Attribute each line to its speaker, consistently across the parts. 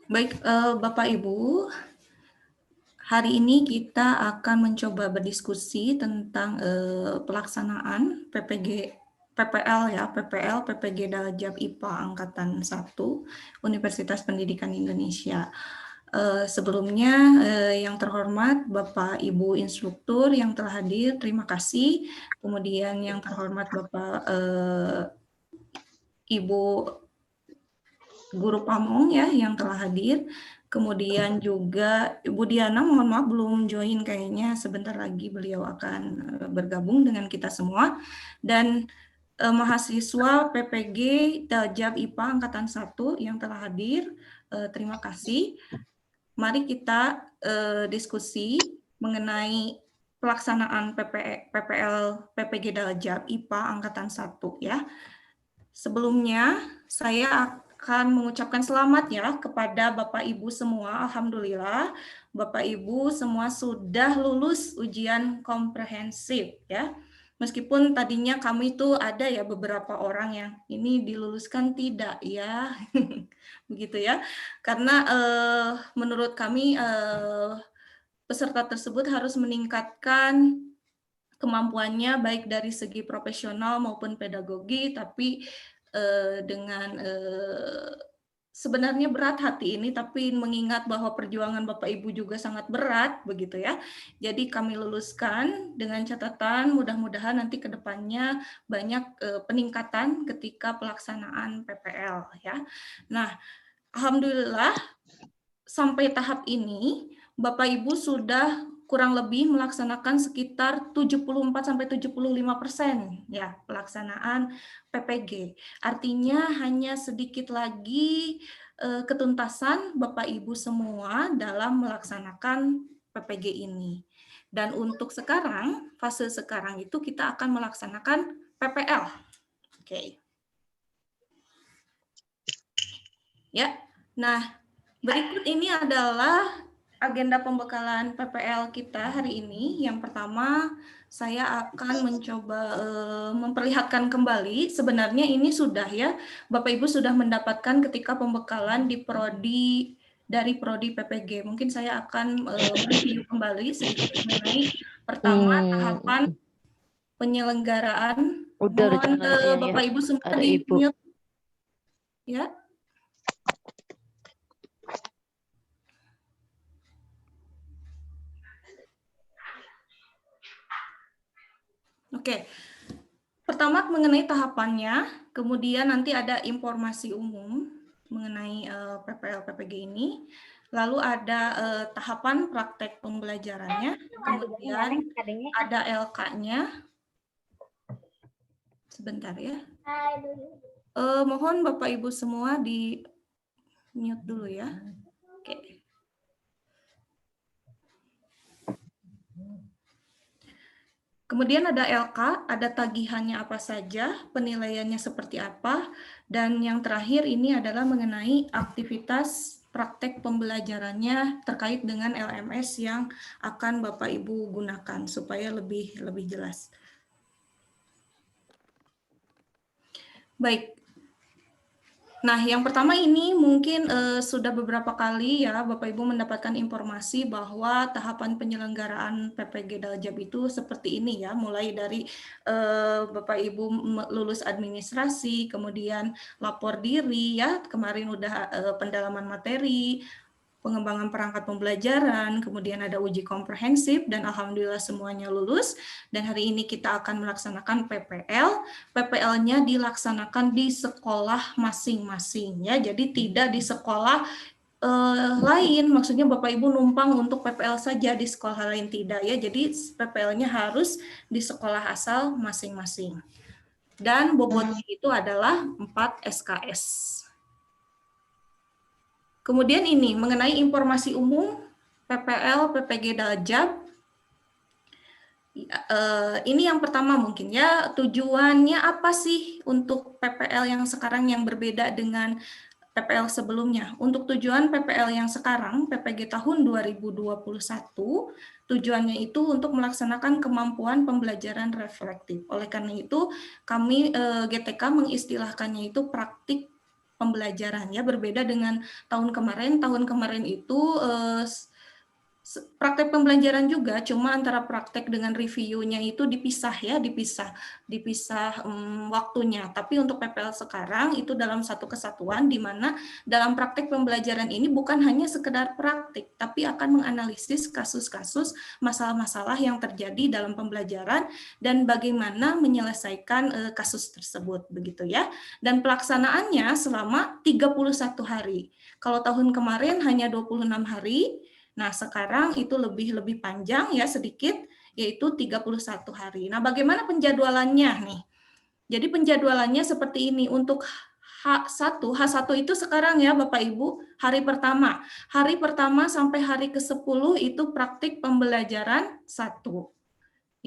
Speaker 1: Baik, Bapak Ibu, hari ini kita akan mencoba berdiskusi tentang pelaksanaan PPG Daljab IPA Angkatan 1 Universitas Pendidikan Indonesia. Sebelumnya yang terhormat Bapak Ibu instruktur yang telah hadir, terima kasih. Kemudian yang terhormat Bapak Ibu Guru Pamong ya yang telah hadir. Kemudian juga Ibu Diana, mohon maaf belum join kayaknya, sebentar lagi beliau akan bergabung dengan kita semua. Dan mahasiswa PPG Daljab IPA Angkatan 1 yang telah hadir, terima kasih. Mari kita diskusi mengenai pelaksanaan PPL PPG Daljab IPA Angkatan 1 ya. Sebelumnya saya akan mengucapkan selamat ya kepada Bapak Ibu semua. Alhamdulillah Bapak Ibu semua sudah lulus ujian komprehensif ya. Meskipun tadinya kami itu ada ya beberapa orang yang ini diluluskan tidak ya. Begitu ya. Karena menurut kami peserta tersebut harus meningkatkan kemampuannya baik dari segi profesional maupun pedagogi, tapi dengan sebenarnya berat hati ini, tapi mengingat bahwa perjuangan Bapak Ibu juga sangat berat, begitu ya. Jadi kami luluskan dengan catatan mudah-mudahan nanti ke depannya banyak peningkatan ketika pelaksanaan PPL ya. Nah, alhamdulillah sampai tahap ini Bapak Ibu sudah kurang lebih melaksanakan sekitar 74-75% ya pelaksanaan PPG. Artinya hanya sedikit lagi ketuntasan Bapak Ibu semua dalam melaksanakan PPG ini. Dan untuk sekarang, fase sekarang itu kita akan melaksanakan PPL. Oke. Ya. Nah, berikut ini adalah agenda pembekalan PPL kita hari ini. Yang pertama, saya akan mencoba memperlihatkan kembali. Sebenarnya ini sudah ya, Bapak Ibu sudah mendapatkan ketika pembekalan di dari Prodi PPG. Mungkin saya akan mereview kembali sedikit mengenai pertama tahapan penyelenggaraan. Mohon Bapak Ibu semua di mute ya. Oke, pertama mengenai tahapannya, kemudian nanti ada informasi umum mengenai PPL PPG ini, lalu ada tahapan praktek pembelajarannya, kemudian ada LK-nya. Sebentar ya. Mohon Bapak Ibu semua di mute dulu ya. Oke. Kemudian ada LK, ada tagihannya apa saja, penilaiannya seperti apa, dan yang terakhir ini adalah mengenai aktivitas praktek pembelajarannya terkait dengan LMS yang akan Bapak Ibu gunakan supaya lebih jelas. Baik. Nah, yang pertama ini mungkin sudah beberapa kali ya Bapak Ibu mendapatkan informasi bahwa tahapan penyelenggaraan PPG Daljab itu seperti ini ya, mulai dari Bapak Ibu lulus administrasi, kemudian lapor diri ya, kemarin udah pendalaman materi, pengembangan perangkat pembelajaran, kemudian ada uji komprehensif, dan alhamdulillah semuanya lulus. Dan hari ini kita akan melaksanakan PPL. PPL-nya dilaksanakan di sekolah masing-masing ya. Jadi tidak di sekolah lain, maksudnya Bapak Ibu numpang untuk PPL saja di sekolah lain, tidak ya. Jadi PPL-nya harus di sekolah asal masing-masing. Dan bobotnya itu adalah 4 SKS. Kemudian ini mengenai informasi umum PPL PPG Daljab. Ini yang pertama mungkin ya, tujuannya apa sih untuk PPL yang sekarang yang berbeda dengan PPL sebelumnya? Untuk tujuan PPL yang sekarang, PPG tahun 2021, tujuannya itu untuk melaksanakan kemampuan pembelajaran reflektif. Oleh karena itu, kami GTK mengistilahkannya itu praktik pembelajaran ya, berbeda dengan tahun kemarin. Tahun kemarin itu praktek pembelajaran juga, cuma antara praktek dengan reviewnya itu dipisah ya, dipisah waktunya. Tapi untuk PPL sekarang itu dalam satu kesatuan, di mana dalam praktek pembelajaran ini bukan hanya sekedar praktik, tapi akan menganalisis kasus-kasus masalah-masalah yang terjadi dalam pembelajaran dan bagaimana menyelesaikan kasus tersebut, begitu ya. Dan pelaksanaannya selama 31 hari. Kalau tahun kemarin hanya 26 hari, nah, sekarang itu lebih panjang ya sedikit, yaitu 31 hari. Nah, bagaimana penjadwalannya nih? Jadi penjadwalannya seperti ini. Untuk H1 itu sekarang ya Bapak Ibu, hari pertama. Hari pertama sampai hari ke-10 itu praktik pembelajaran 1.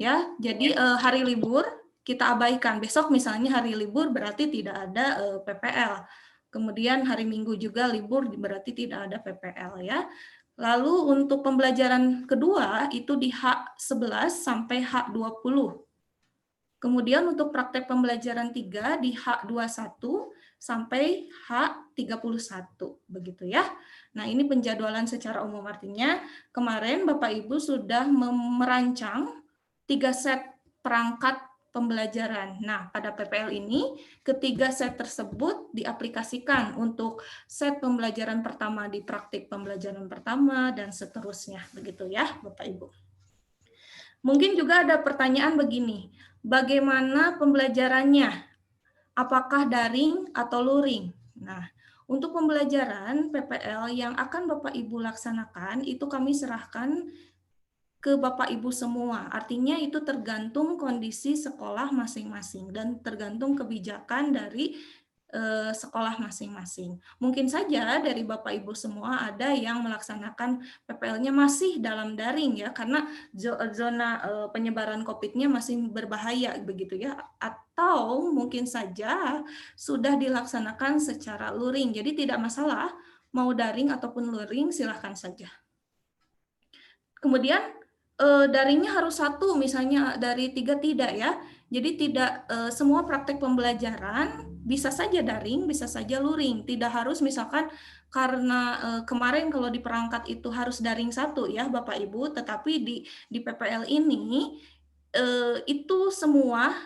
Speaker 1: Ya, jadi hari libur kita abaikan. Besok misalnya hari libur berarti tidak ada PPL. Kemudian hari Minggu juga libur berarti tidak ada PPL ya. Lalu untuk pembelajaran kedua itu di H11 sampai H20. Kemudian untuk praktek pembelajaran 3 di H21 sampai H31 begitu ya. Nah, ini penjadwalan secara umum, artinya kemarin Bapak Ibu sudah merancang 3 set perangkat pembelajaran. Nah, pada PPL ini, ketiga set tersebut diaplikasikan untuk set pembelajaran pertama di praktik pembelajaran pertama, dan seterusnya. Begitu ya, Bapak Ibu. Mungkin juga ada pertanyaan begini, bagaimana pembelajarannya? Apakah daring atau luring? Nah, untuk pembelajaran PPL yang akan Bapak Ibu laksanakan, itu kami serahkan ke Bapak Ibu semua. Artinya itu tergantung kondisi sekolah masing-masing dan tergantung kebijakan dari sekolah masing-masing. Mungkin saja dari Bapak Ibu semua ada yang melaksanakan PPL-nya masih dalam daring ya, karena zona penyebaran COVID-nya masih berbahaya begitu ya, atau mungkin saja sudah dilaksanakan secara luring. Jadi tidak masalah mau daring ataupun luring, silahkan saja. Kemudian daringnya harus 1, misalnya dari 3 tidak ya. Jadi tidak semua praktek pembelajaran bisa saja daring, bisa saja luring. Tidak harus misalkan karena kemarin kalau di perangkat itu harus daring 1 ya Bapak Ibu, tetapi di PPL ini itu semua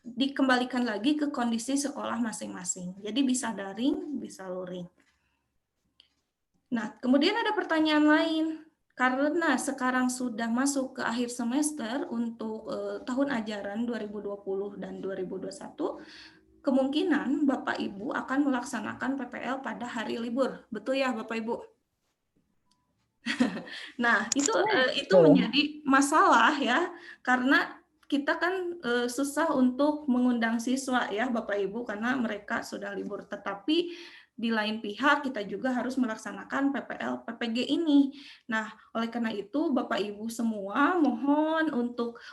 Speaker 1: dikembalikan lagi ke kondisi sekolah masing-masing. Jadi bisa daring, bisa luring. Nah, kemudian ada pertanyaan lain. Karena sekarang sudah masuk ke akhir semester untuk tahun ajaran 2020 dan 2021, kemungkinan Bapak Ibu akan melaksanakan PPL pada hari libur. Betul ya Bapak Ibu? Nah, itu menjadi masalah ya, karena kita kan susah untuk mengundang siswa ya Bapak Ibu karena mereka sudah libur, tetapi di lain pihak kita juga harus melaksanakan PPL PPG ini. Nah, oleh karena itu Bapak Ibu semua mohon untuk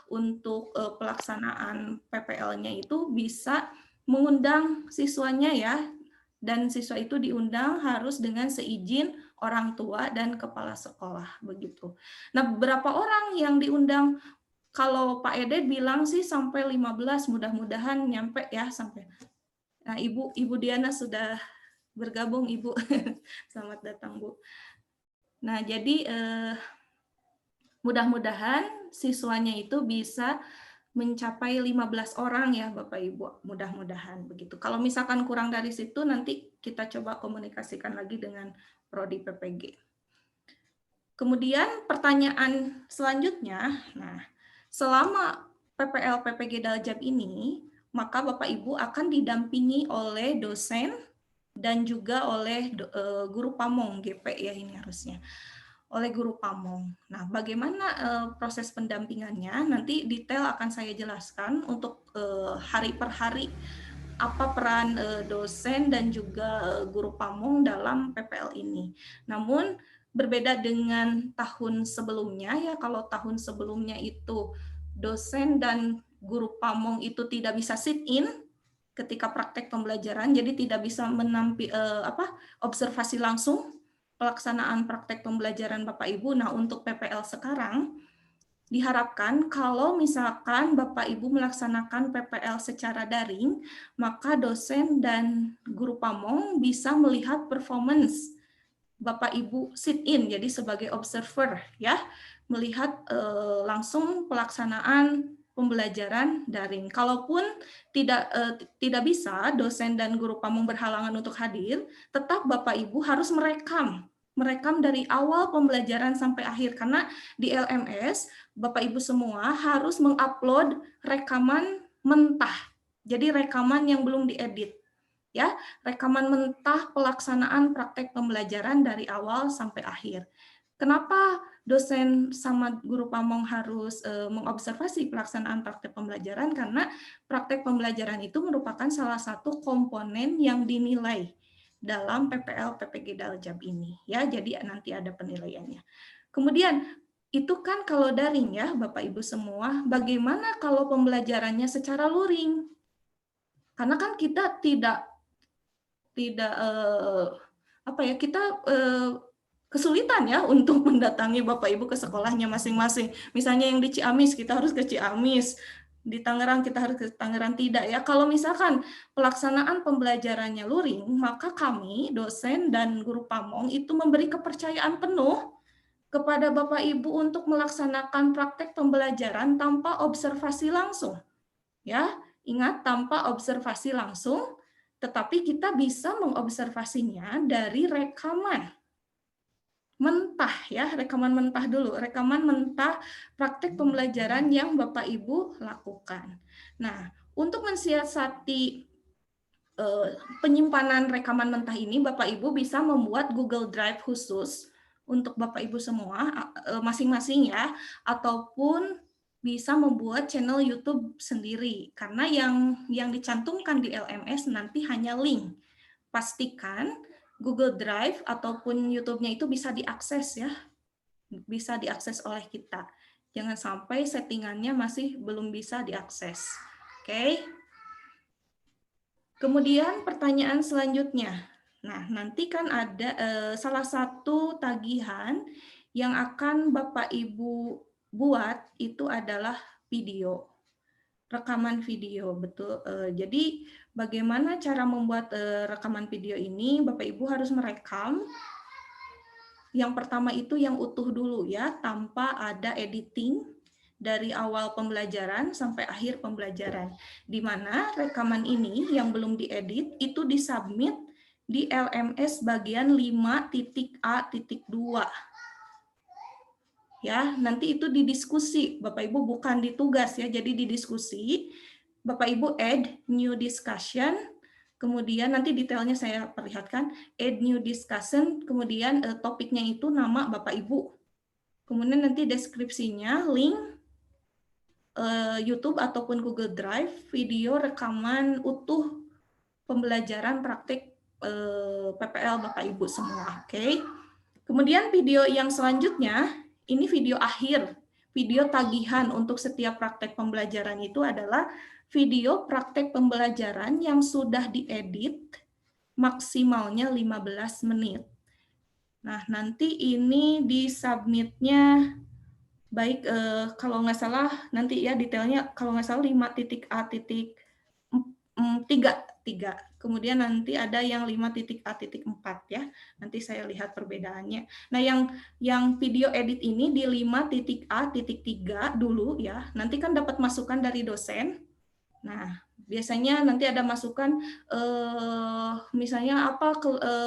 Speaker 1: pelaksanaan PPL-nya itu bisa mengundang siswanya ya, dan siswa itu diundang harus dengan seizin orang tua dan kepala sekolah begitu. Nah, berapa orang yang diundang? Kalau Pak Ede bilang sih sampai 15, mudah-mudahan nyampe ya sampai. Nah, Ibu Diana sudah bergabung, Ibu. Selamat datang, Bu. Nah, jadi mudah-mudahan siswanya itu bisa mencapai 15 orang ya Bapak Ibu, mudah-mudahan begitu. Kalau misalkan kurang dari situ nanti kita coba komunikasikan lagi dengan Prodi PPG. Kemudian pertanyaan selanjutnya, nah selama PPL PPG Daljab ini, maka Bapak Ibu akan didampingi oleh dosen dan juga oleh guru pamong GP ya ini harusnya. Oleh guru pamong. Nah, bagaimana proses pendampingannya? Nanti detail akan saya jelaskan untuk hari per hari apa peran dosen dan juga guru pamong dalam PPL ini. Namun berbeda dengan tahun sebelumnya ya, kalau tahun sebelumnya itu dosen dan guru pamong itu tidak bisa sit in ketika praktek pembelajaran, jadi tidak bisa observasi langsung pelaksanaan praktek pembelajaran Bapak Ibu. Nah, untuk PPL sekarang diharapkan kalau misalkan Bapak Ibu melaksanakan PPL secara daring, maka dosen dan guru pamong bisa melihat performance Bapak Ibu sit in, jadi sebagai observer ya, melihat langsung pelaksanaan pembelajaran daring. Kalaupun tidak bisa dosen dan guru pamong berhalangan untuk hadir, tetap Bapak Ibu harus merekam dari awal pembelajaran sampai akhir, karena di LMS Bapak Ibu semua harus mengupload rekaman mentah. Jadi rekaman yang belum diedit. Ya, rekaman mentah pelaksanaan praktek pembelajaran dari awal sampai akhir. Kenapa dosen sama guru pamong harus mengobservasi pelaksanaan praktek pembelajaran? Karena praktek pembelajaran itu merupakan salah satu komponen yang dinilai dalam PPL PPG Daljab ini ya, jadi nanti ada penilaiannya. Kemudian itu kan kalau daring ya Bapak Ibu semua, bagaimana kalau pembelajarannya secara luring? Karena kan kita tidak kita kesulitan ya untuk mendatangi Bapak Ibu ke sekolahnya masing-masing. Misalnya yang di Ciamis, kita harus ke Ciamis. Di Tangerang kita harus ke Tangerang, tidak ya. Kalau misalkan pelaksanaan pembelajarannya luring, maka kami dosen dan guru pamong itu memberi kepercayaan penuh kepada Bapak Ibu untuk melaksanakan praktek pembelajaran tanpa observasi langsung. Ya, ingat tanpa observasi langsung, tetapi kita bisa mengobservasinya dari rekaman mentah ya, rekaman mentah dulu, rekaman mentah praktek pembelajaran yang Bapak Ibu lakukan. Nah, untuk mensiasati penyimpanan rekaman mentah ini, Bapak Ibu bisa membuat Google Drive khusus untuk Bapak Ibu semua masing-masing ya, ataupun bisa membuat channel YouTube sendiri, karena yang dicantumkan di LMS nanti hanya link. Pastikan Google Drive ataupun YouTube-nya itu bisa diakses ya, bisa diakses oleh kita. Jangan sampai settingannya masih belum bisa diakses. Oke. Kemudian pertanyaan selanjutnya. Nah, nanti kan ada salah satu tagihan yang akan Bapak Ibu buat itu adalah video, rekaman video, betul. Jadi bagaimana cara membuat rekaman video ini? Bapak Ibu harus merekam. Yang pertama itu yang utuh dulu ya, tanpa ada editing dari awal pembelajaran sampai akhir pembelajaran. Di mana rekaman ini yang belum diedit itu disubmit di LMS bagian 5.A.2. Ya, nanti itu didiskusi, Bapak Ibu, bukan ditugas ya, jadi didiskusi. Bapak Ibu add new discussion, kemudian nanti detailnya saya perlihatkan, add new discussion, kemudian topiknya itu nama Bapak Ibu. Kemudian nanti deskripsinya, link YouTube ataupun Google Drive, video rekaman utuh pembelajaran praktik PPL Bapak Ibu semua. Oke. Kemudian video yang selanjutnya, ini video akhir, video tagihan untuk setiap praktek pembelajaran itu adalah video praktek pembelajaran yang sudah diedit maksimalnya 15 menit. Nah, nanti ini disubmitnya baik kalau nggak salah nanti ya detailnya kalau nggak salah 5.A.3. Kemudian nanti ada yang 5.A.4 ya. Nanti saya lihat perbedaannya. Nah, yang video edit ini di 5.A.3 dulu ya. Nanti kan dapat masukan dari dosen. Nah, biasanya nanti ada masukan misalnya apa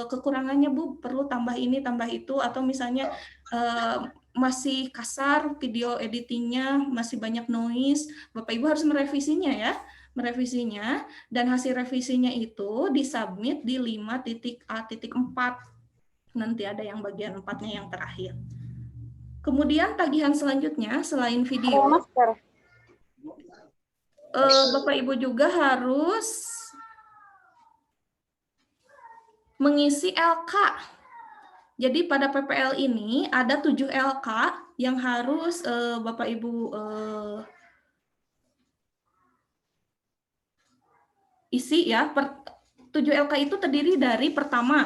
Speaker 1: kekurangannya Bu, perlu tambah ini, tambah itu, atau misalnya masih kasar video editingnya, masih banyak noise, Bapak Ibu harus merevisinya ya. Merevisinya, dan hasil revisinya itu disubmit di 5.A.4. Nanti ada yang bagian 4-nya yang terakhir. Kemudian tagihan selanjutnya selain video, Bapak Ibu juga harus mengisi LK. Jadi pada PPL ini ada 7 LK yang harus Bapak Ibu isi ya. 7 LK itu terdiri dari pertama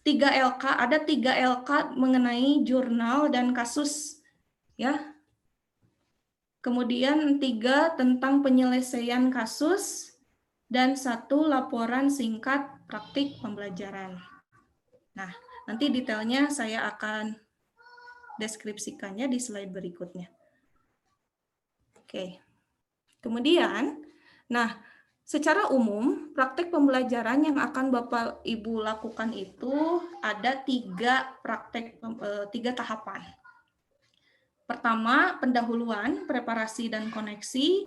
Speaker 1: 3 LK, ada 3 LK mengenai jurnal dan kasus ya. Kemudian 3 tentang penyelesaian kasus, dan 1 laporan singkat praktik pembelajaran. Nah, nanti detailnya saya akan deskripsikannya di slide berikutnya. Oke. Kemudian, nah, secara umum praktik pembelajaran yang akan Bapak Ibu lakukan itu ada 3 tahapan. Pertama, pendahuluan, preparasi dan koneksi.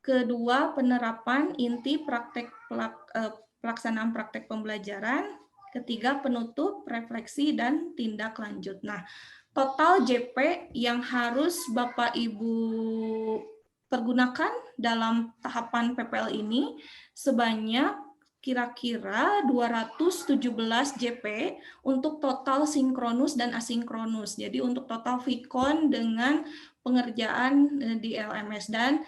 Speaker 1: Kedua, penerapan inti pelaksanaan praktek pembelajaran. Ketiga, penutup, refleksi, dan tindak lanjut. Nah, total JP yang harus Bapak Ibu pergunakan dalam tahapan PPL ini sebanyak kira-kira 217 JP untuk total sinkronus dan asinkronus. Jadi untuk total VCon dengan pengerjaan di LMS, dan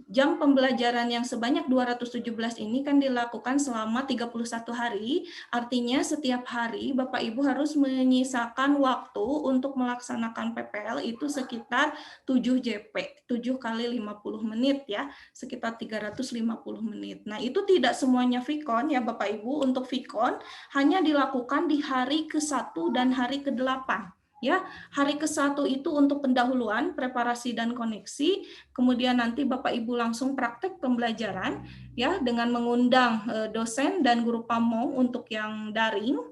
Speaker 1: jam pembelajaran yang sebanyak 217 ini kan dilakukan selama 31 hari, artinya setiap hari Bapak Ibu harus menyisakan waktu untuk melaksanakan PPL itu sekitar 7 JP, 7 kali 50 menit ya, sekitar 350 menit. Nah itu tidak semuanya VCon ya Bapak Ibu, untuk VCon hanya dilakukan di hari ke-1 dan hari ke-8. Ya, hari ke-1 itu untuk pendahuluan, preparasi dan koneksi, kemudian nanti Bapak Ibu langsung praktek pembelajaran ya dengan mengundang dosen dan guru pamong untuk yang daring.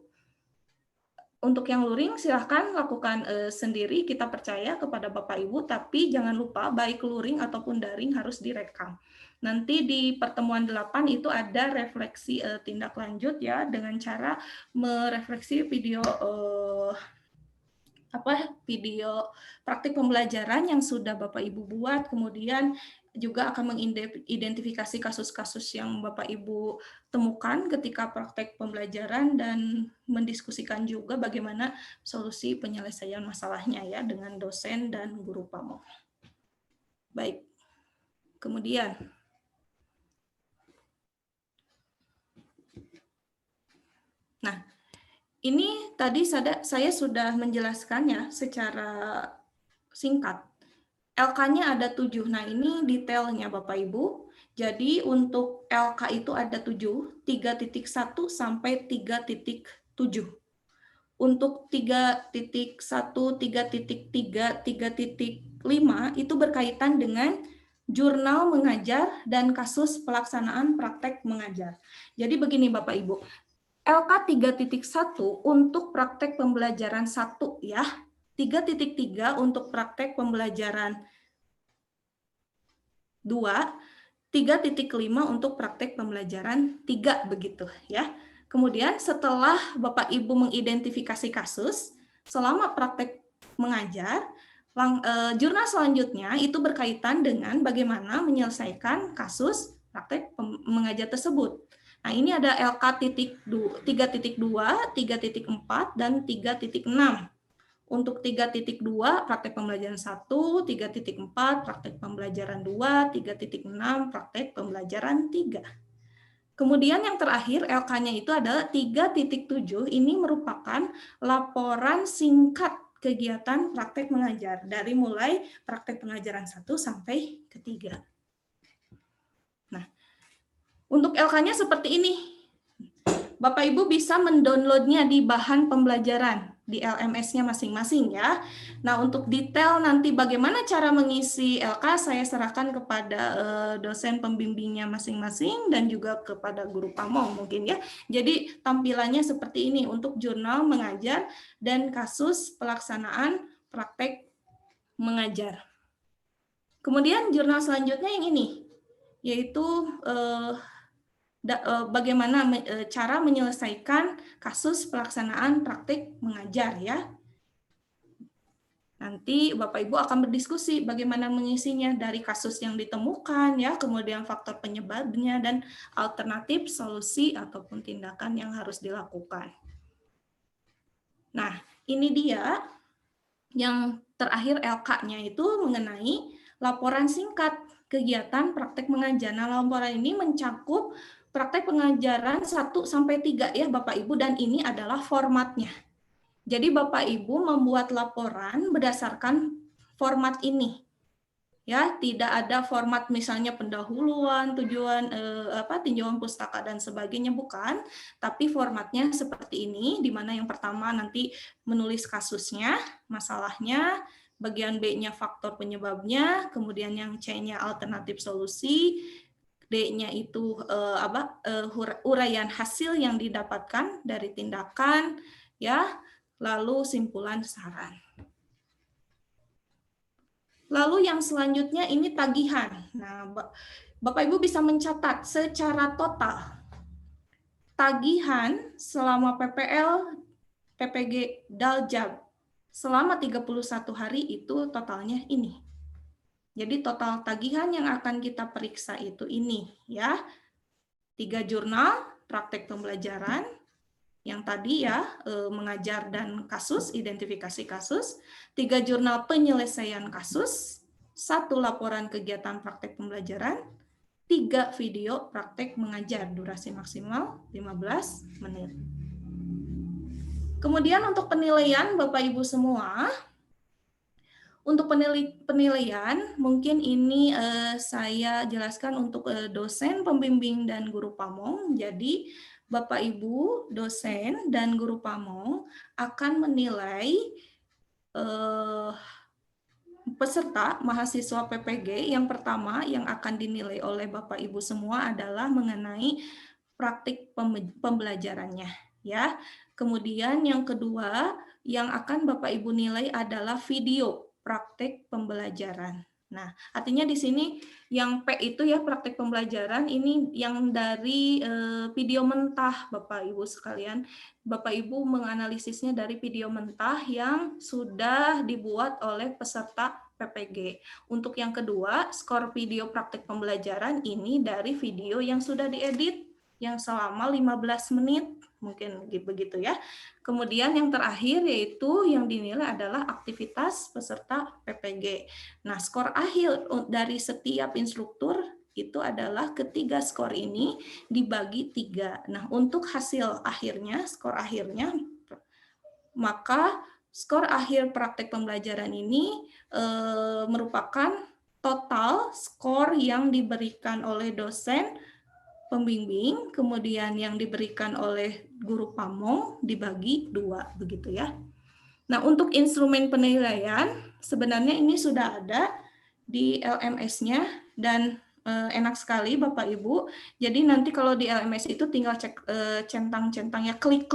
Speaker 1: Untuk yang luring silahkan lakukan sendiri, kita percaya kepada Bapak Ibu, tapi jangan lupa baik luring ataupun daring harus direkam. Nanti di pertemuan 8 itu ada refleksi tindak lanjut ya, dengan cara merefleksi video video praktik pembelajaran yang sudah Bapak Ibu buat, kemudian juga akan mengidentifikasi kasus-kasus yang Bapak Ibu temukan ketika praktek pembelajaran dan mendiskusikan juga bagaimana solusi penyelesaian masalahnya ya dengan dosen dan guru pamong. Baik. Kemudian ini tadi saya sudah menjelaskannya secara singkat. LK-nya ada 7. Nah, ini detailnya Bapak Ibu. Jadi untuk LK itu ada 7, 3.1 sampai 3.7. Untuk 3.1, 3.3, 3.5 itu berkaitan dengan jurnal mengajar dan kasus pelaksanaan praktek mengajar. Jadi begini Bapak Ibu. LK 3.1 untuk praktek pembelajaran 1 ya, 3.3 untuk praktek pembelajaran 2, 3.5 untuk praktek pembelajaran 3 begitu ya. Kemudian setelah Bapak Ibu mengidentifikasi kasus, selama praktek mengajar, jurnal selanjutnya itu berkaitan dengan bagaimana menyelesaikan kasus praktek mengajar tersebut. Nah, ini ada LK 3.2, 3.4, dan 3.6. Untuk 3.2 praktek pembelajaran 1, 3.4 praktek pembelajaran 2, 3.6 praktek pembelajaran 3. Kemudian yang terakhir LK-nya itu adalah 3.7, ini merupakan laporan singkat kegiatan praktek mengajar dari mulai praktek pengajaran 1 sampai ke 3. Nah, untuk LK-nya seperti ini. Bapak Ibu bisa mendownloadnya di bahan pembelajaran di LMS-nya masing-masing ya. Nah, untuk detail nanti bagaimana cara mengisi LK saya serahkan kepada dosen pembimbingnya masing-masing dan juga kepada guru pamong mungkin ya. Jadi tampilannya seperti ini untuk jurnal mengajar dan kasus pelaksanaan praktek mengajar. Kemudian jurnal selanjutnya yang ini, yaitu bagaimana cara menyelesaikan kasus pelaksanaan praktik mengajar ya. Nanti Bapak Ibu akan berdiskusi bagaimana mengisinya dari kasus yang ditemukan ya, kemudian faktor penyebabnya dan alternatif solusi ataupun tindakan yang harus dilakukan. Nah, ini dia yang terakhir LK-nya itu mengenai laporan singkat kegiatan praktek mengajar. Nah, laporan ini mencakup praktek pengajaran 1-3 ya Bapak Ibu, dan ini adalah formatnya. Jadi Bapak Ibu membuat laporan berdasarkan format ini. Ya, tidak ada format misalnya pendahuluan, tujuan tinjauan pustaka dan sebagainya, bukan, tapi formatnya seperti ini, di mana yang pertama nanti menulis kasusnya, masalahnya, bagian B-nya faktor penyebabnya, kemudian yang C-nya alternatif solusi, D-nya itu uraian hasil yang didapatkan dari tindakan, ya, lalu simpulan saran. Lalu yang selanjutnya ini tagihan. Nah, Bapak Ibu bisa mencatat secara total tagihan selama PPL, PPG, Daljab selama 31 hari itu totalnya ini. Jadi total tagihan yang akan kita periksa itu ini ya. 3 jurnal praktek pembelajaran yang tadi ya mengajar dan kasus, identifikasi kasus, 3 jurnal penyelesaian kasus, 1 laporan kegiatan praktek pembelajaran, 3 video praktek mengajar, durasi maksimal 15 menit. Kemudian untuk penilaian Bapak Ibu semua, untuk penilaian mungkin ini saya jelaskan untuk dosen, pembimbing, dan guru pamong. Jadi Bapak Ibu, dosen, dan guru pamong akan menilai peserta mahasiswa PPG. Yang pertama yang akan dinilai oleh Bapak Ibu semua adalah mengenai praktik pembelajarannya. Ya. Kemudian yang kedua yang akan Bapak Ibu nilai adalah video praktik pembelajaran. Nah, artinya di sini yang P itu ya praktik pembelajaran ini yang dari video mentah Bapak Ibu sekalian. Bapak Ibu menganalisisnya dari video mentah yang sudah dibuat oleh peserta PPG. Untuk yang kedua, skor video praktik pembelajaran ini dari video yang sudah diedit yang selama 15 menit, mungkin begitu ya. Kemudian yang terakhir yaitu yang dinilai adalah aktivitas peserta PPG. Nah, skor akhir dari setiap instruktur itu adalah ketiga skor ini dibagi 3. Nah, untuk hasil akhirnya, skor akhirnya, maka skor akhir praktek pembelajaran ini merupakan total skor yang diberikan oleh dosen, pembimbing, kemudian yang diberikan oleh guru pamong dibagi 2, begitu ya. Nah, untuk instrumen penilaian, sebenarnya ini sudah ada di LMS-nya dan enak sekali Bapak Ibu. Jadi nanti kalau di LMS itu tinggal cek centang-centangnya, klik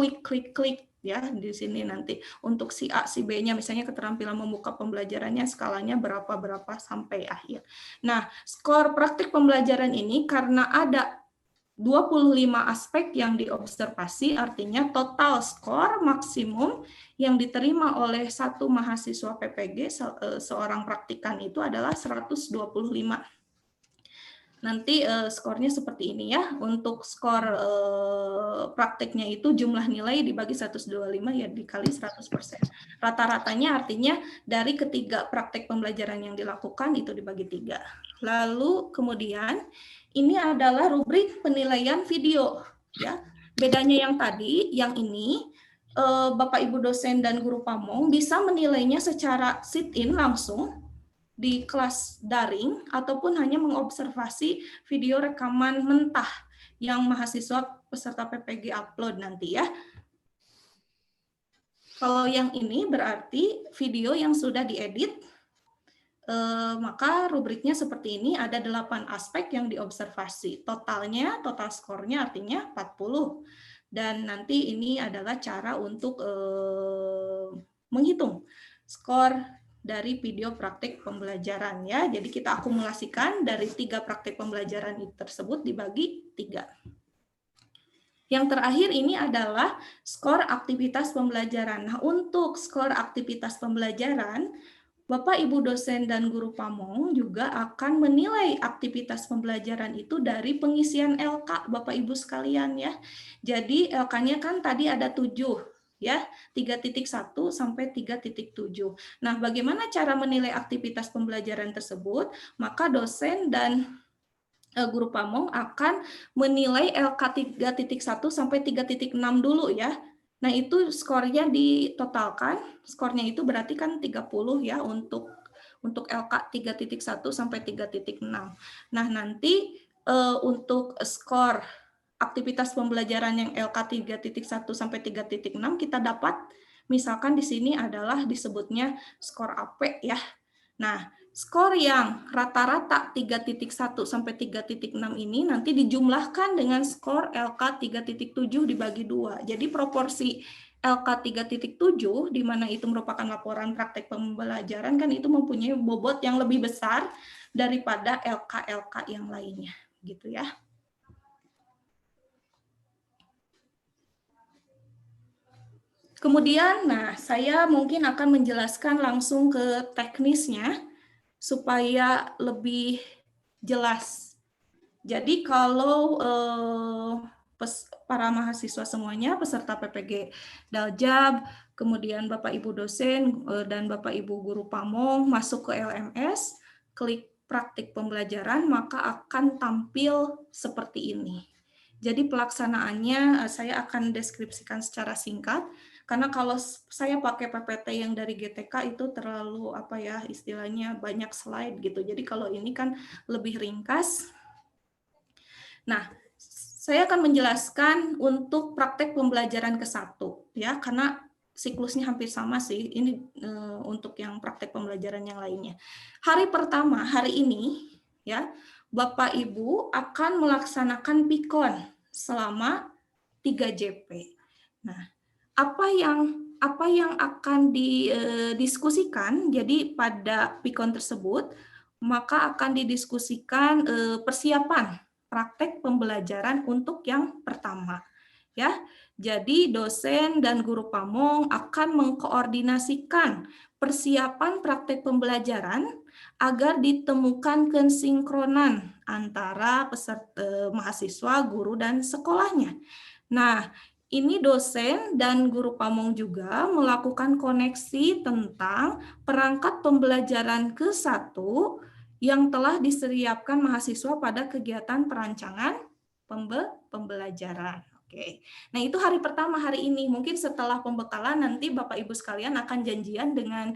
Speaker 1: ya di sini nanti. Untuk si A, si B-nya misalnya keterampilan membuka pembelajarannya skalanya berapa sampai akhir. Nah, skor praktik pembelajaran ini karena ada 25 aspek yang diobservasi, artinya total skor maksimum yang diterima oleh satu mahasiswa PPG seorang praktikan itu adalah 125. Nanti skornya seperti ini ya. Untuk skor prakteknya itu jumlah nilai dibagi 125 ya dikali 100%. Rata-ratanya artinya dari ketiga praktek pembelajaran yang dilakukan itu dibagi 3. Lalu kemudian ini adalah rubrik penilaian video ya. Bedanya yang tadi, yang ini Bapak Ibu dosen dan guru pamong bisa menilainya secara sit-in langsung di kelas daring ataupun hanya mengobservasi video rekaman mentah yang mahasiswa peserta PPG upload nanti ya. Kalau yang ini berarti video yang sudah diedit, maka rubriknya seperti ini, ada 8 aspek yang diobservasi. Totalnya, total skornya artinya 40. Dan nanti ini adalah cara untuk menghitung skor dari video praktik pembelajaran ya. Jadi kita akumulasikan dari 3 praktik pembelajaran tersebut dibagi 3. Yang terakhir ini adalah skor aktivitas pembelajaran. Nah, untuk skor aktivitas pembelajaran, Bapak, Ibu dosen dan guru pamong juga akan menilai aktivitas pembelajaran itu dari pengisian LK, Bapak Ibu sekalian ya. Jadi LK-nya kan tadi ada 7 ya, 3.1 sampai 3.7. Nah, bagaimana cara menilai aktivitas pembelajaran tersebut? Maka dosen dan guru pamong akan menilai LK 3.1 sampai 3.6 dulu ya. Nah, itu skornya ditotalkan, skornya itu berarti kan 30 ya untuk untuk LK 3.1 sampai 3.6. Nah, nanti untuk skor aktivitas pembelajaran yang LK 3.1 sampai 3.6 kita dapat, misalkan di sini adalah disebutnya skor AP ya. Nah, skor yang rata-rata 3.1 sampai 3.6 ini nanti dijumlahkan dengan skor LK 3.7 dibagi 2. Jadi proporsi LK 3.7 di mana itu merupakan laporan praktek pembelajaran kan itu mempunyai bobot yang lebih besar daripada LK yang lainnya, gitu ya. Kemudian, nah saya mungkin akan menjelaskan langsung ke teknisnya supaya lebih jelas. Jadi kalau para mahasiswa semuanya, peserta PPG Daljab, kemudian Bapak Ibu dosen dan Bapak Ibu guru pamong masuk ke LMS, klik praktik pembelajaran, maka akan tampil seperti ini. Jadi pelaksanaannya saya akan deskripsikan secara singkat. Karena kalau saya pakai PPT yang dari GTK itu terlalu apa ya istilahnya banyak slide gitu. Jadi kalau ini kan lebih ringkas. Nah, saya akan menjelaskan untuk praktek pembelajaran ke-1 ya karena siklusnya hampir sama sih. Ini untuk yang praktek pembelajaran yang lainnya. Hari pertama hari ini ya Bapak Ibu akan melaksanakan PIKON selama 3 JP. Nah, apa yang akan didiskusikan, jadi pada PIKON tersebut, maka akan didiskusikan persiapan praktek pembelajaran untuk yang pertama. Ya, jadi dosen dan guru pamong akan mengkoordinasikan persiapan praktek pembelajaran agar ditemukan kesinkronan antara peserta mahasiswa, guru, dan sekolahnya. Nah, ini dosen dan guru pamong juga melakukan koneksi tentang perangkat pembelajaran ke-1 yang telah disiapkan mahasiswa pada kegiatan perancangan pembelajaran. Oke. Nah, itu hari pertama hari ini. Mungkin setelah pembekalan nanti Bapak Ibu sekalian akan janjian dengan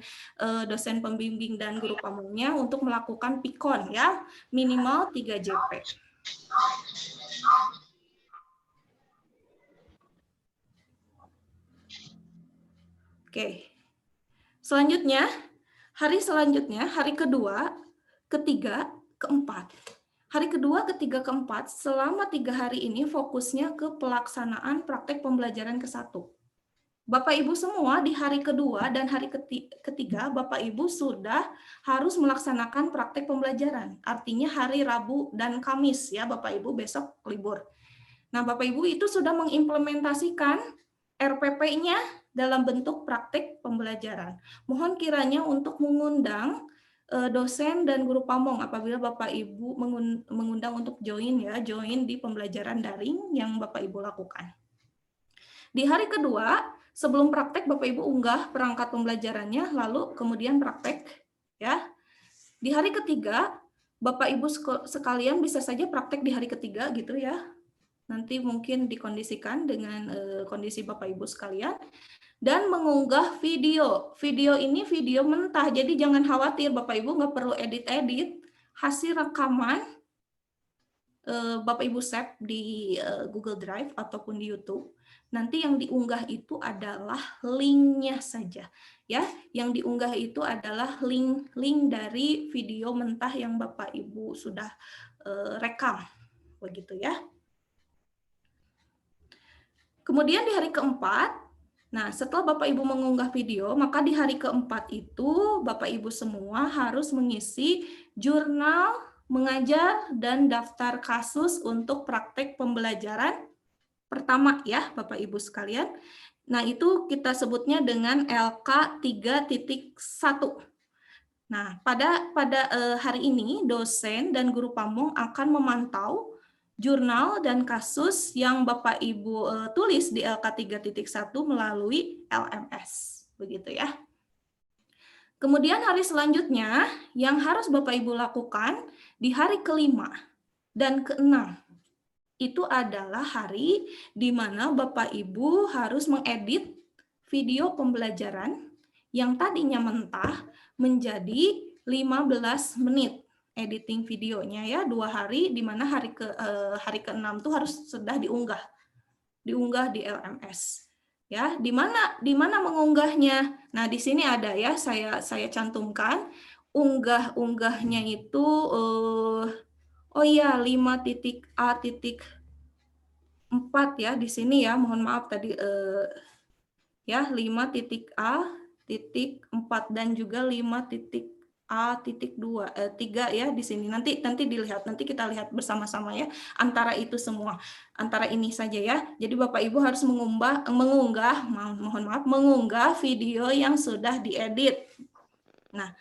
Speaker 1: dosen pembimbing dan guru pamongnya untuk melakukan PIKON ya, minimal 3 JP. Oke. Selanjutnya, hari kedua, ketiga, keempat. Hari kedua, ketiga, keempat, selama 3 hari ini fokusnya ke pelaksanaan praktek pembelajaran ke-1. Bapak Ibu semua di hari kedua dan hari ketiga, Bapak Ibu sudah harus melaksanakan praktek pembelajaran. Artinya hari Rabu dan Kamis ya, Bapak Ibu besok libur. Nah, Bapak Ibu itu sudah mengimplementasikan RPP-nya dalam bentuk praktik pembelajaran. Mohon kiranya untuk mengundang dosen dan guru pamong apabila Bapak Ibu mengundang untuk join di pembelajaran daring yang Bapak Ibu lakukan. Di hari kedua, sebelum praktek Bapak Ibu unggah perangkat pembelajarannya, lalu kemudian praktek ya. Di hari ketiga, Bapak Ibu sekalian bisa saja praktek di hari ketiga gitu ya. Nanti mungkin dikondisikan dengan kondisi Bapak Ibu sekalian. Dan mengunggah video. Video ini video mentah, jadi jangan khawatir Bapak Ibu nggak perlu edit-edit. Hasil rekaman Bapak Ibu save di Google Drive ataupun di YouTube. Nanti yang diunggah itu adalah linknya saja. Ya, yang diunggah itu adalah link dari video mentah yang Bapak Ibu sudah rekam. Begitu ya. Kemudian di hari keempat, nah setelah Bapak Ibu mengunggah video, maka di hari keempat itu Bapak Ibu semua harus mengisi jurnal mengajar dan daftar kasus untuk praktek pembelajaran pertama ya Bapak Ibu sekalian. Nah itu kita sebutnya dengan LK 3.1. Nah pada hari ini dosen dan guru pamong akan memantau jurnal dan kasus yang Bapak Ibu tulis di LK 3.1 melalui LMS. Begitu ya. Kemudian hari selanjutnya yang harus Bapak Ibu lakukan di hari kelima dan keenam. Itu adalah hari di mana Bapak Ibu harus mengedit video pembelajaran yang tadinya mentah menjadi 15 menit editing videonya ya, 2 hari, di mana hari ke-6 tuh harus sudah diunggah di LMS. Ya, di mana mengunggahnya? Nah, di sini ada ya, saya cantumkan unggahnya itu oh iya 5.A.4 ya di sini ya. Mohon maaf tadi ya 5.A.4 dan juga 5.A.3 ya di sini. Nanti dilihat, nanti kita lihat bersama-sama ya antara itu semua. Antara ini saja ya. Jadi Bapak Ibu harus mengunggah video yang sudah diedit. Nah,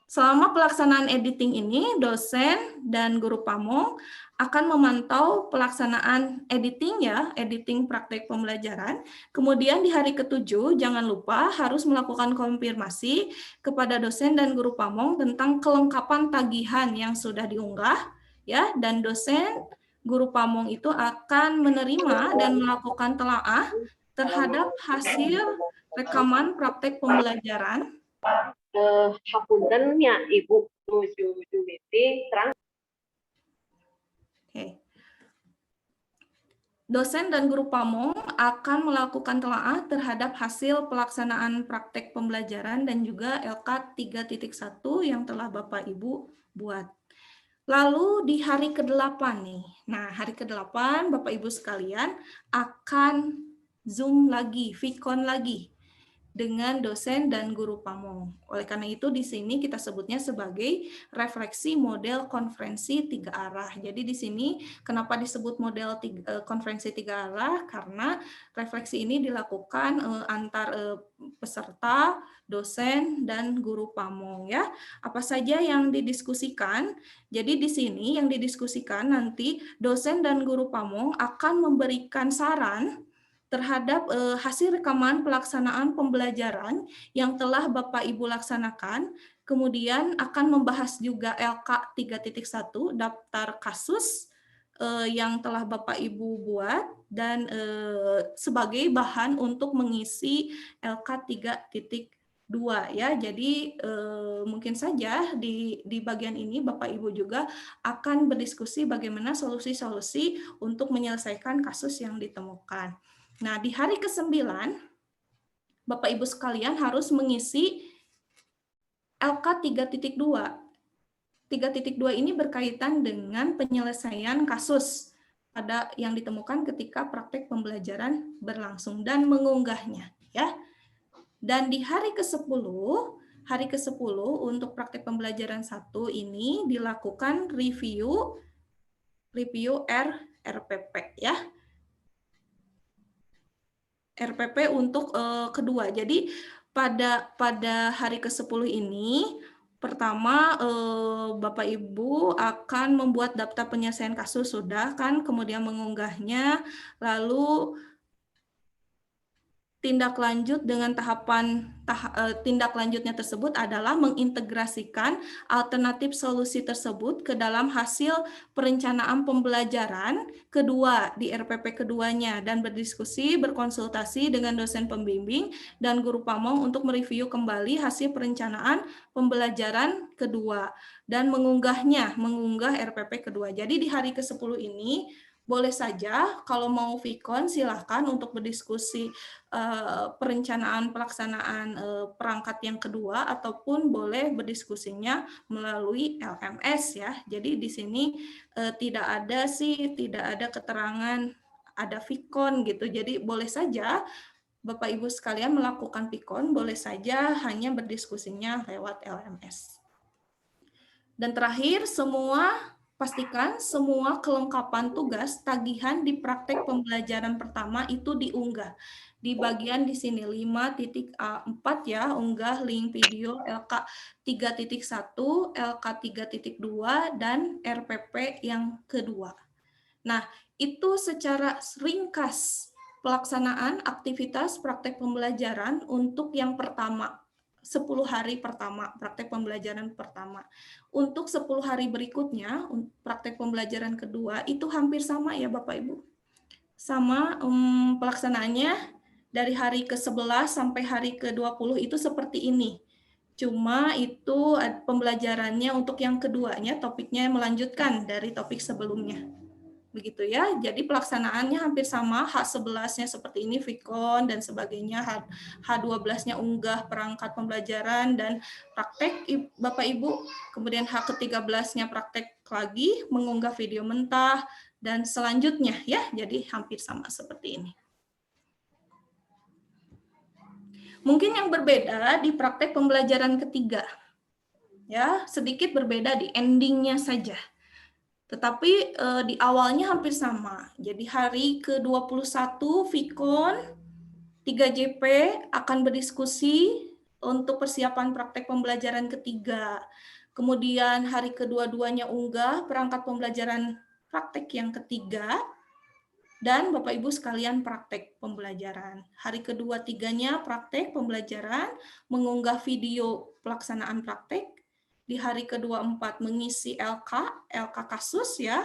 Speaker 1: selama pelaksanaan editing ini, dosen dan guru pamong akan memantau pelaksanaan editing ya, editing praktek pembelajaran. Kemudian di hari ke-7, jangan lupa harus melakukan konfirmasi kepada dosen dan guru pamong tentang kelengkapan tagihan yang sudah diunggah, ya. Dan dosen, guru pamong itu akan menerima dan melakukan telaah terhadap hasil rekaman praktek pembelajaran.
Speaker 2: Hapunten ya Ibu nuju meeting terang.
Speaker 1: Oke. Dosen dan guru pamong akan melakukan telaah terhadap hasil pelaksanaan praktek pembelajaran dan juga LK 3.1 yang telah Bapak Ibu buat. Lalu di hari ke-8 nih. Nah, hari ke-8 Bapak Ibu sekalian akan Zoom lagi, Vicon lagi dengan dosen dan guru pamong. Oleh karena itu di sini kita sebutnya sebagai refleksi model konferensi 3 arah. Jadi di sini kenapa disebut model konferensi 3 arah? Karena refleksi ini dilakukan antar peserta, dosen dan guru pamong ya. Apa saja yang didiskusikan? Jadi di sini yang didiskusikan nanti dosen dan guru pamong akan memberikan saran terhadap hasil rekaman pelaksanaan pembelajaran yang telah Bapak Ibu laksanakan, kemudian akan membahas juga LK 3.1, daftar kasus yang telah Bapak Ibu buat, dan sebagai bahan untuk mengisi LK 3.2 ya. Jadi mungkin saja di bagian ini Bapak Ibu juga akan berdiskusi bagaimana solusi-solusi untuk menyelesaikan kasus yang ditemukan. Nah, di hari ke-9, Bapak Ibu sekalian harus mengisi LK 3.2. 3.2 ini berkaitan dengan penyelesaian kasus pada yang ditemukan ketika praktek pembelajaran berlangsung dan mengunggahnya, ya. Dan di hari ke-10 untuk praktek pembelajaran 1 ini dilakukan review RPP ya. RPP untuk kedua. Jadi pada hari ke-10 ini pertama Bapak Ibu akan membuat daftar penyelesaian kasus, sudah kan, kemudian mengunggahnya, lalu tindak lanjut dengan tindak lanjutnya tersebut adalah mengintegrasikan alternatif solusi tersebut ke dalam hasil perencanaan pembelajaran kedua di RPP keduanya dan berdiskusi, berkonsultasi dengan dosen pembimbing dan guru pamong untuk mereview kembali hasil perencanaan pembelajaran kedua dan mengunggah RPP kedua. Jadi di hari ke-10 ini boleh saja kalau mau Vicon silahkan untuk berdiskusi perencanaan pelaksanaan perangkat yang kedua, ataupun boleh berdiskusinya melalui LMS ya. Jadi di sini tidak ada keterangan ada Vicon gitu. Jadi boleh saja Bapak Ibu sekalian melakukan Vicon, boleh saja hanya berdiskusinya lewat LMS. Dan terakhir, pastikan semua kelengkapan tugas tagihan di praktek pembelajaran pertama itu diunggah. Di bagian di sini 5.A4 ya, unggah link video LK 3.1, LK 3.2, dan RPP yang kedua. Nah, itu secara ringkas pelaksanaan aktivitas praktek pembelajaran untuk yang pertama. 10 hari pertama, praktek pembelajaran pertama. Untuk 10 hari berikutnya, praktek pembelajaran kedua, itu hampir sama ya Bapak Ibu. Sama pelaksanaannya dari hari ke-11 sampai hari ke-20 itu seperti ini. Cuma itu pembelajarannya untuk yang keduanya, topiknya melanjutkan dari topik sebelumnya. Begitu ya, jadi pelaksanaannya hampir sama, H11-nya seperti ini, Vicon dan sebagainya, H12-nya unggah perangkat pembelajaran dan praktek Bapak Ibu, kemudian H13-nya praktek lagi, mengunggah video mentah, dan selanjutnya ya, jadi hampir sama seperti ini. Mungkin yang berbeda di praktek pembelajaran ketiga, ya sedikit berbeda di endingnya saja. Tetapi di awalnya hampir sama. Jadi hari ke-21 Vicon 3JP akan berdiskusi untuk persiapan praktek pembelajaran ketiga. Kemudian hari kedua-duanya unggah perangkat pembelajaran praktek yang ketiga. Dan Bapak Ibu sekalian praktek pembelajaran. Hari kedua tiganya praktek pembelajaran, mengunggah video pelaksanaan praktek. Di hari kedua 4 mengisi LK kasus ya,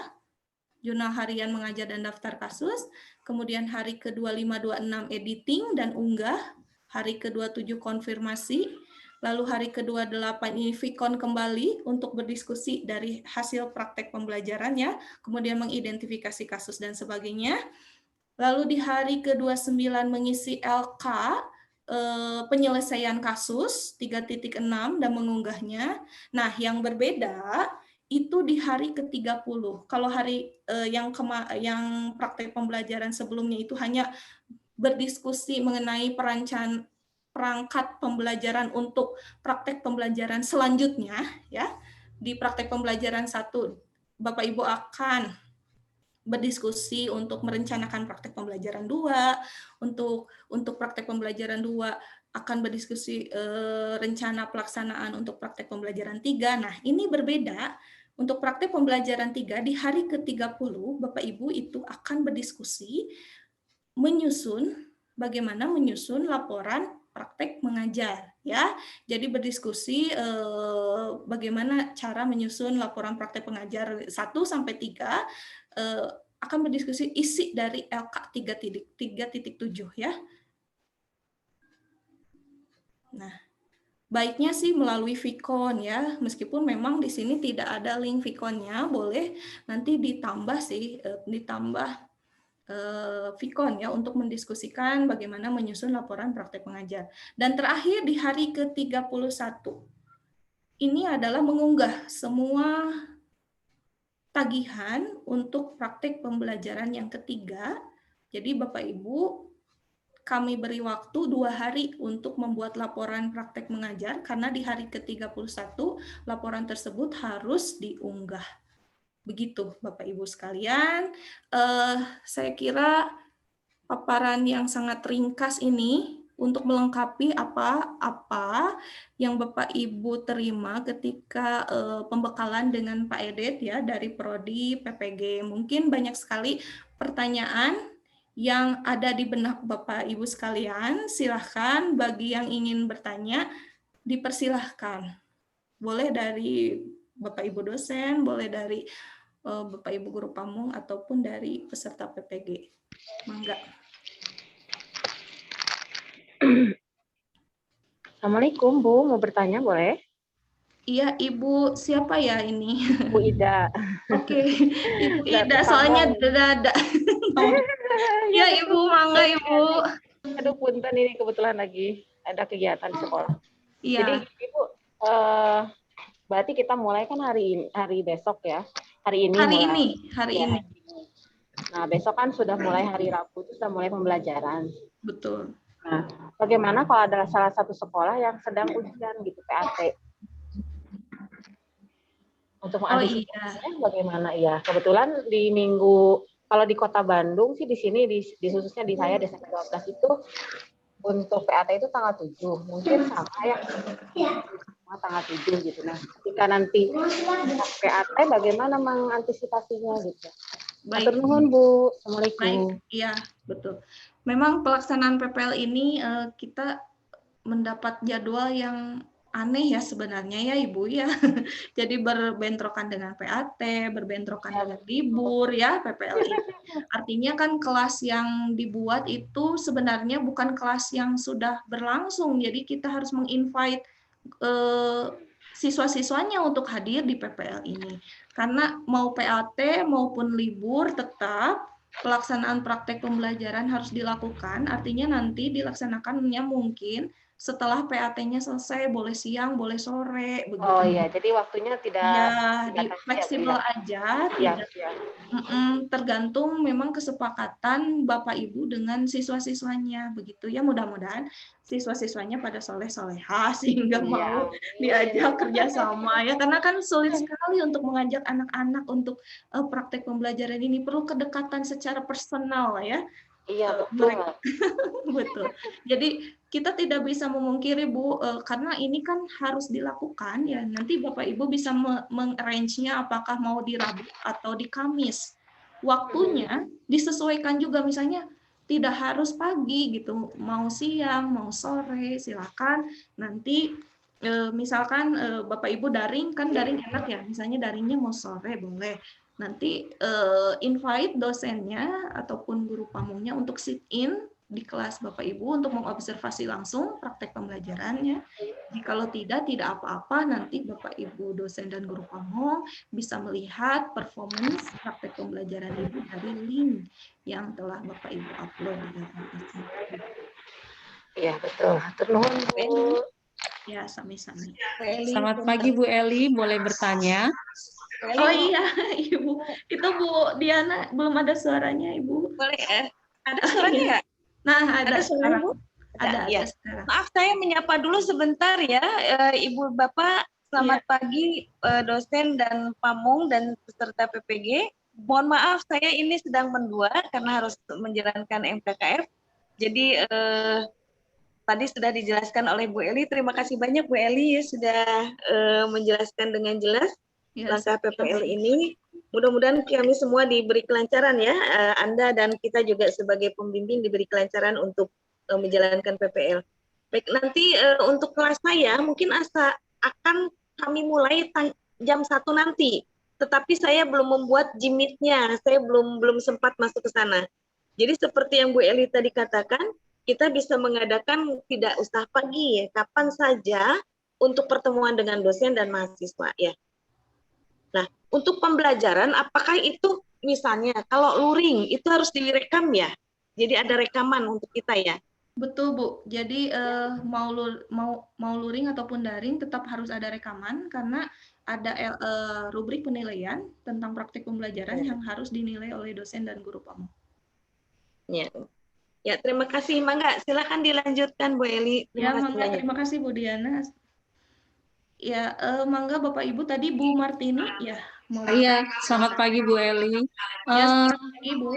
Speaker 1: jurnal harian mengajar dan daftar kasus. Kemudian hari kedua 526 editing dan unggah. Hari kedua 7 konfirmasi. Lalu hari kedua 8 ini Vicon kembali untuk berdiskusi dari hasil praktek pembelajaran ya. Kemudian mengidentifikasi kasus dan sebagainya. Lalu di hari ke-29 mengisi LK, penyelesaian kasus 3.6 dan mengunggahnya. Nah, yang berbeda itu di hari ke-30. Kalau hari yang praktek pembelajaran sebelumnya itu hanya berdiskusi mengenai perangkat pembelajaran untuk praktek pembelajaran selanjutnya ya. Di praktek pembelajaran 1 Bapak Ibu akan berdiskusi untuk merencanakan praktek pembelajaran 2, untuk praktek pembelajaran 2 akan berdiskusi rencana pelaksanaan untuk praktek pembelajaran 3. Nah, ini berbeda. Untuk praktek pembelajaran 3 di hari ke-30 Bapak Ibu itu akan berdiskusi bagaimana menyusun laporan praktek mengajar ya. Jadi berdiskusi bagaimana cara menyusun laporan praktek pengajar 1 sampai 3, akan berdiskusi isi dari LK 3.7 ya. Nah, baiknya sih melalui Vicon ya, meskipun memang di sini tidak ada link Viconnya, boleh nanti ditambah Vicon ya untuk mendiskusikan bagaimana menyusun laporan praktek pengajar. Dan terakhir di hari ke-31 ini adalah mengunggah semua tagihan untuk praktek pembelajaran yang ketiga. Jadi Bapak Ibu, kami beri waktu 2 hari untuk membuat laporan praktek mengajar karena di hari ke-31 laporan tersebut harus diunggah. Begitu Bapak Ibu sekalian, saya kira paparan yang sangat ringkas ini untuk melengkapi apa yang Bapak Ibu terima ketika pembekalan dengan Pak Edet ya dari Prodi PPG. Mungkin banyak sekali pertanyaan yang ada di benak Bapak Ibu sekalian. Silahkan bagi yang ingin bertanya dipersilahkan. Boleh dari Bapak Ibu dosen, boleh dari Bapak Ibu guru pamong ataupun dari peserta PPG. Mangga.
Speaker 3: Assalamualaikum Bu, mau bertanya boleh?
Speaker 1: Iya, Ibu siapa ya ini?
Speaker 3: Bu Ida.
Speaker 1: Oke, Ibu Ida, soalnya dada. Ya, Ibu, mangga Ibu.
Speaker 3: Aduh, punten ini kebetulan lagi ada kegiatan di sekolah.
Speaker 1: Iya.
Speaker 3: Jadi Ibu, berarti kita mulai kan hari besok ya? Hari ini.
Speaker 1: Hari ini.
Speaker 3: Nah, besok kan sudah mulai hari Rabu, itu sudah mulai pembelajaran.
Speaker 1: Betul.
Speaker 3: Nah, bagaimana kalau ada salah satu sekolah yang sedang ujian gitu, PAT? Untuk mengantisipasinya bagaimana ya? Kebetulan di kalau di Kota Bandung sih di sini di khususnya di saya di SMP 12 itu untuk PAT itu tanggal 7. Mungkin sama ya tanggal 7 gitu. Nah, ketika nanti PAT bagaimana mengantisipasinya gitu.
Speaker 1: Baik.
Speaker 3: Matur nuwun Bu. Assalamualaikum.
Speaker 1: Baik, iya, betul. Memang pelaksanaan PPL ini kita mendapat jadwal yang aneh ya sebenarnya ya Ibu ya. Jadi berbentrokan dengan PAT, berbentrokan dengan libur ya PPL ini. Artinya kan kelas yang dibuat itu sebenarnya bukan kelas yang sudah berlangsung. Jadi kita harus menginvite siswa-siswanya untuk hadir di PPL ini. Karena mau PAT maupun libur tetap pelaksanaan praktek pembelajaran harus dilakukan, artinya nanti dilaksanakannya mungkin setelah PAT-nya selesai, boleh siang, boleh sore, begitu.
Speaker 3: Oh iya, jadi waktunya tidak
Speaker 1: Ya,
Speaker 3: dibatasi
Speaker 1: fleksibel
Speaker 3: ya,
Speaker 1: aja,
Speaker 3: Iya,
Speaker 1: tidak
Speaker 3: iya.
Speaker 1: tergantung memang kesepakatan Bapak Ibu dengan siswa-siswanya, begitu ya. Mudah-mudahan siswa-siswanya pada soleh-solehah sehingga
Speaker 3: Iya,
Speaker 1: mau
Speaker 3: amin.
Speaker 1: diajak kerjasama ya, karena kan sulit sekali untuk mengajak anak-anak untuk praktek pembelajaran ini, perlu kedekatan secara personal ya.
Speaker 3: Iya, betul.
Speaker 1: Mereka betul. Jadi kita tidak bisa memungkiri Bu, karena ini kan harus dilakukan ya. Nanti Bapak Ibu bisa mengarrange-nya apakah mau di Rabu atau di Kamis. Waktunya disesuaikan juga, misalnya tidak harus pagi gitu, mau siang, mau sore, silakan. Nanti misalkan Bapak Ibu daring, kan daring enak ya, misalnya daringnya mau sore boleh. Nanti invite dosennya ataupun guru pamongnya untuk sit in di kelas Bapak Ibu untuk mengobservasi langsung praktek pembelajarannya. Jikalau tidak apa-apa, nanti Bapak Ibu dosen dan guru pamong bisa melihat performance praktek pembelajaran Ibu dari link yang telah Bapak Ibu upload di aplikasi.
Speaker 3: Iya, betul. Ternuhun Bu.
Speaker 1: Ya, sami-sami.
Speaker 4: Selamat pagi Bu Eli, boleh bertanya?
Speaker 1: Oh iya, Ibu. Itu Bu Diana belum ada suaranya, Ibu.
Speaker 5: Boleh ya? Ada suaranya nggak?
Speaker 1: Nah, ada
Speaker 5: suaranya, Bu?
Speaker 1: Ada
Speaker 5: Ya.
Speaker 1: sekarang.
Speaker 5: Maaf, saya menyapa dulu sebentar ya, Ibu Bapak. Selamat pagi, dosen dan pamong dan peserta PPG. Mohon maaf, saya ini sedang mendua karena harus menjalankan MKKF. Jadi tadi sudah dijelaskan oleh Bu Eli. Terima kasih banyak Bu Eli ya sudah menjelaskan dengan jelas langkah PPL ini. Mudah-mudahan kami semua diberi kelancaran ya, Anda dan kita juga sebagai pembimbing diberi kelancaran untuk menjalankan PPL. Baik, nanti untuk kelas saya mungkin akan kami mulai jam 1 nanti, tetapi saya belum membuat Jimit-nya, saya belum sempat masuk ke sana. Jadi seperti yang Bu Eli tadi katakan, kita bisa mengadakan tidak usah pagi ya, kapan saja untuk pertemuan dengan dosen dan mahasiswa ya. Nah, untuk pembelajaran, apakah itu misalnya kalau luring itu harus direkam ya? Jadi ada rekaman untuk kita ya?
Speaker 1: Betul Bu. Jadi mau luring ataupun daring tetap harus ada rekaman karena ada rubrik penilaian tentang praktik pembelajaran yang harus dinilai oleh dosen dan guru pamong.
Speaker 5: Ya, terima kasih. Mangga, silakan dilanjutkan Bu Eli.
Speaker 1: Terima kasih Bu Diana. Ya, mangga Bapak Ibu tadi Bu Martini ya.
Speaker 4: Iya, selamat pagi Bu Eli.
Speaker 1: Selamat pagi Bu.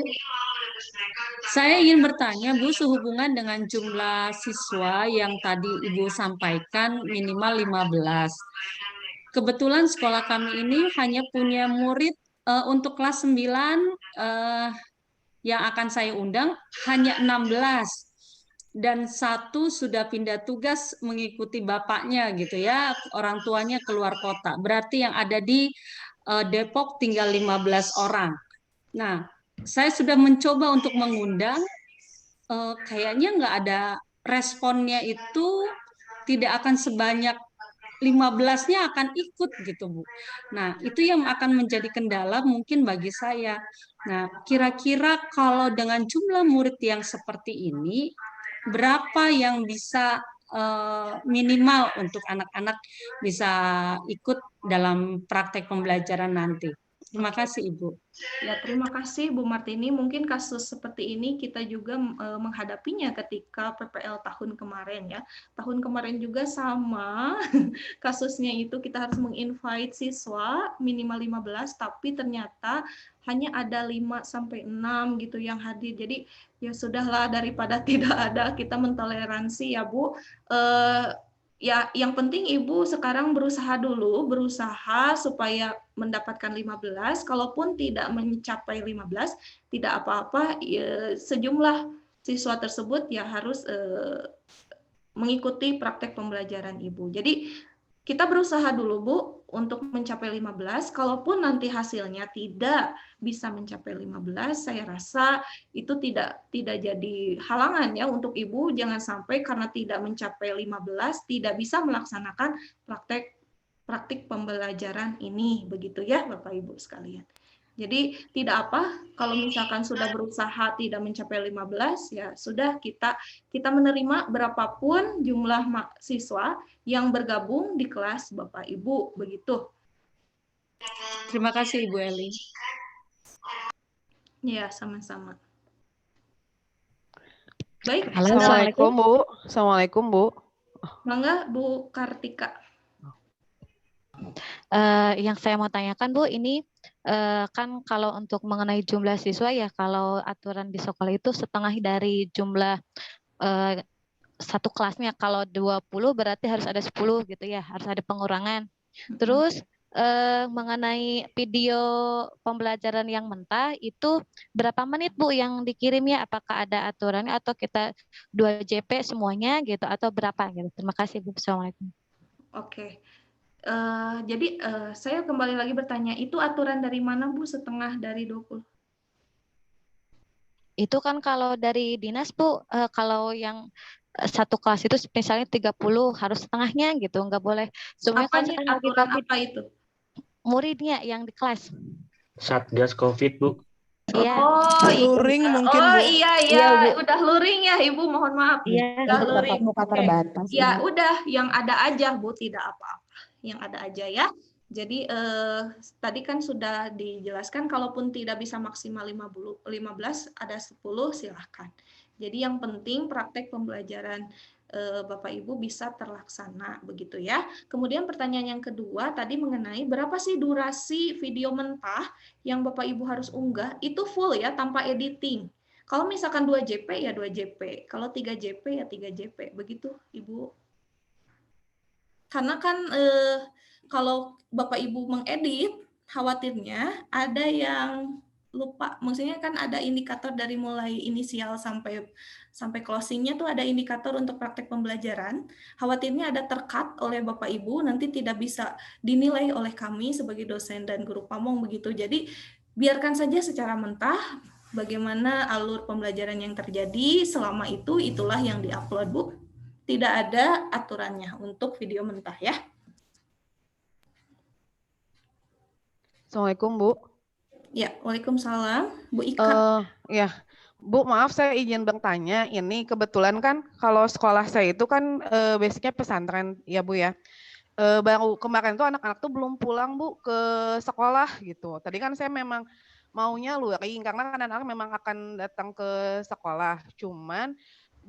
Speaker 4: Saya ingin bertanya Bu, sehubungan dengan jumlah siswa yang tadi Ibu sampaikan minimal 15. Kebetulan sekolah kami ini hanya punya murid untuk kelas 9 yang akan saya undang hanya 16. Dan satu sudah pindah tugas mengikuti bapaknya gitu ya, orang tuanya keluar kota. Berarti yang ada di Depok tinggal 15 orang. Nah, saya sudah mencoba untuk mengundang, kayaknya nggak ada responnya, itu tidak akan sebanyak 15-nya akan ikut gitu Bu. Nah, itu yang akan menjadi kendala mungkin bagi saya. Nah, kira-kira kalau dengan jumlah murid yang seperti ini, berapa yang bisa minimal untuk anak-anak bisa ikut dalam praktek pembelajaran nanti? Terima kasih Ibu.
Speaker 1: Ya, terima kasih Bu Martini. Mungkin kasus seperti ini kita juga menghadapinya ketika PPL tahun kemarin ya. Tahun kemarin juga sama kasusnya, itu kita harus menginvite siswa minimal 15, tapi ternyata hanya ada 5-6 gitu yang hadir. Jadi ya sudahlah, daripada tidak ada, kita mentoleransi ya Bu. Ya, yang penting Ibu sekarang berusaha supaya mendapatkan 15. Kalaupun tidak mencapai 15, tidak apa-apa, sejumlah siswa tersebut ya harus mengikuti praktek pembelajaran Ibu. Jadi kita berusaha dulu Bu untuk mencapai 15. Kalaupun nanti hasilnya tidak bisa mencapai 15, saya rasa itu tidak jadi halangan ya untuk Ibu. Jangan sampai karena tidak mencapai 15 tidak bisa melaksanakan praktik pembelajaran ini, begitu ya Bapak Ibu sekalian. Jadi tidak apa kalau misalkan sudah berusaha tidak mencapai 15, ya sudah kita menerima berapapun jumlah mahasiswa yang bergabung di kelas Bapak Ibu, begitu.
Speaker 4: Terima kasih Ibu Eli.
Speaker 1: Ya, sama-sama. Baik.
Speaker 3: Halo,
Speaker 6: Assalamualaikum Bu. Assalamualaikum Bu.
Speaker 1: Mangga Bu Kartika.
Speaker 7: Yang saya mau tanyakan Bu, ini kan kalau untuk mengenai jumlah siswa ya, kalau aturan di sekolah itu setengah dari jumlah satu kelasnya. Kalau 20 berarti harus ada 10 gitu ya, harus ada pengurangan. Terus mengenai video pembelajaran yang mentah itu berapa menit Bu yang dikirimnya? Apakah ada aturannya atau kita 2 JP semuanya gitu atau berapa gitu? Terima kasih Bu. Assalamualaikum.
Speaker 1: Oke. Jadi saya kembali lagi bertanya, itu aturan dari mana Bu setengah dari 20?
Speaker 7: Itu kan kalau dari dinas Bu, kalau yang satu kelas itu misalnya 30 harus setengahnya gitu, nggak boleh. Semuanya kan sekarang lagi
Speaker 1: aturan
Speaker 7: COVID.
Speaker 1: apa itu?
Speaker 7: Muridnya yang di kelas.
Speaker 8: Satgas COVID, Bu.
Speaker 7: Iya.
Speaker 1: Oh,
Speaker 6: Luring mungkin Bu.
Speaker 1: iya, udah luring ya Ibu, mohon maaf.
Speaker 7: Iya.
Speaker 1: Udah luring.
Speaker 3: Muka
Speaker 1: Oke.
Speaker 3: terbatas.
Speaker 1: Ya udah, yang ada aja Bu, tidak apa-apa. Yang ada aja ya. Jadi tadi kan sudah dijelaskan kalaupun tidak bisa maksimal 15 ada 10 silahkan. Jadi yang penting praktek pembelajaran Bapak Ibu bisa terlaksana begitu ya. Kemudian pertanyaan yang kedua tadi mengenai berapa sih durasi video mentah yang Bapak Ibu harus unggah, itu full ya tanpa editing. Kalau misalkan 2 JP ya 2 JP, kalau 3 JP ya 3 JP, begitu Ibu. Karena kan kalau Bapak Ibu mengedit, khawatirnya ada yang lupa. Maksudnya kan ada indikator dari mulai inisial sampai closing-nya tuh ada indikator untuk praktek pembelajaran. Khawatirnya ada tercut oleh Bapak Ibu, nanti tidak bisa dinilai oleh kami sebagai dosen dan guru pamong begitu. Jadi biarkan saja secara mentah bagaimana alur pembelajaran yang terjadi selama itu, itulah yang diupload Bu. Tidak ada aturannya untuk video mentah ya.
Speaker 6: Assalamualaikum Bu.
Speaker 1: Ya, waalaikumsalam. Bu Ika.
Speaker 6: Ya, Bu, maaf saya izin bertanya. Ini kebetulan kan kalau sekolah saya itu kan basicnya pesantren ya Bu ya. Baru kemarin tuh anak-anak tuh belum pulang Bu ke sekolah gitu. Tadi kan saya memang maunya luring karena anak-anak memang akan datang ke sekolah. Cuman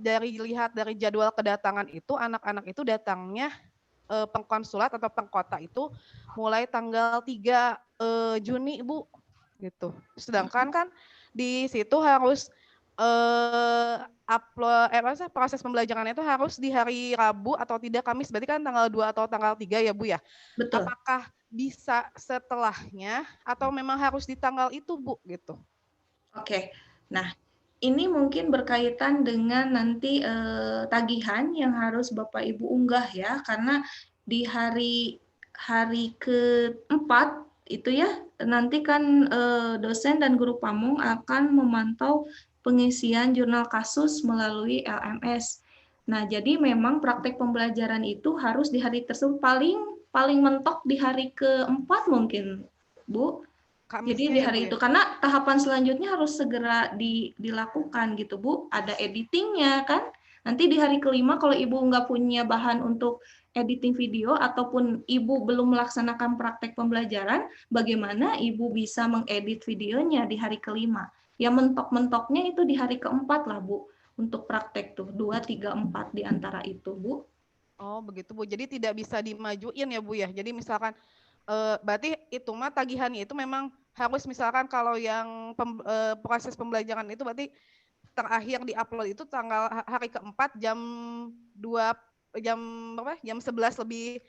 Speaker 6: lihat dari jadwal kedatangan itu anak-anak itu datangnya pengkonsulat atau pengkota itu mulai tanggal 3 Juni Bu gitu. Sedangkan kan di situ harus proses pembelajarannya itu harus di hari Rabu atau tidak Kamis, berarti kan tanggal 2 atau tanggal 3 ya Bu ya.
Speaker 1: Betul.
Speaker 6: Apakah bisa setelahnya atau memang harus di tanggal itu Bu gitu?
Speaker 1: Oke. Nah, ini mungkin berkaitan dengan nanti tagihan yang harus Bapak Ibu unggah ya, karena di hari keempat itu ya, nanti kan dosen dan guru pamong akan memantau pengisian jurnal kasus melalui LMS. Nah, jadi memang praktek pembelajaran itu harus di hari tersebut, paling mentok di hari keempat mungkin, Bu. Jadi di hari itu, karena tahapan selanjutnya harus segera dilakukan gitu Bu. Ada editingnya kan. Nanti di hari kelima kalau Ibu nggak punya bahan untuk editing video ataupun Ibu belum melaksanakan praktek pembelajaran, bagaimana Ibu bisa mengedit videonya di hari kelima? Ya mentok-mentoknya itu di hari keempat lah Bu, untuk praktek tuh, 2, 3, 4 di antara itu Bu.
Speaker 6: Oh begitu Bu, jadi tidak bisa dimajuin ya Bu ya, jadi misalkan berarti itu mah tagihannya itu memang harus misalkan kalau yang proses pembelajaran itu berarti terakhir di-upload itu hari keempat jam 11 lebih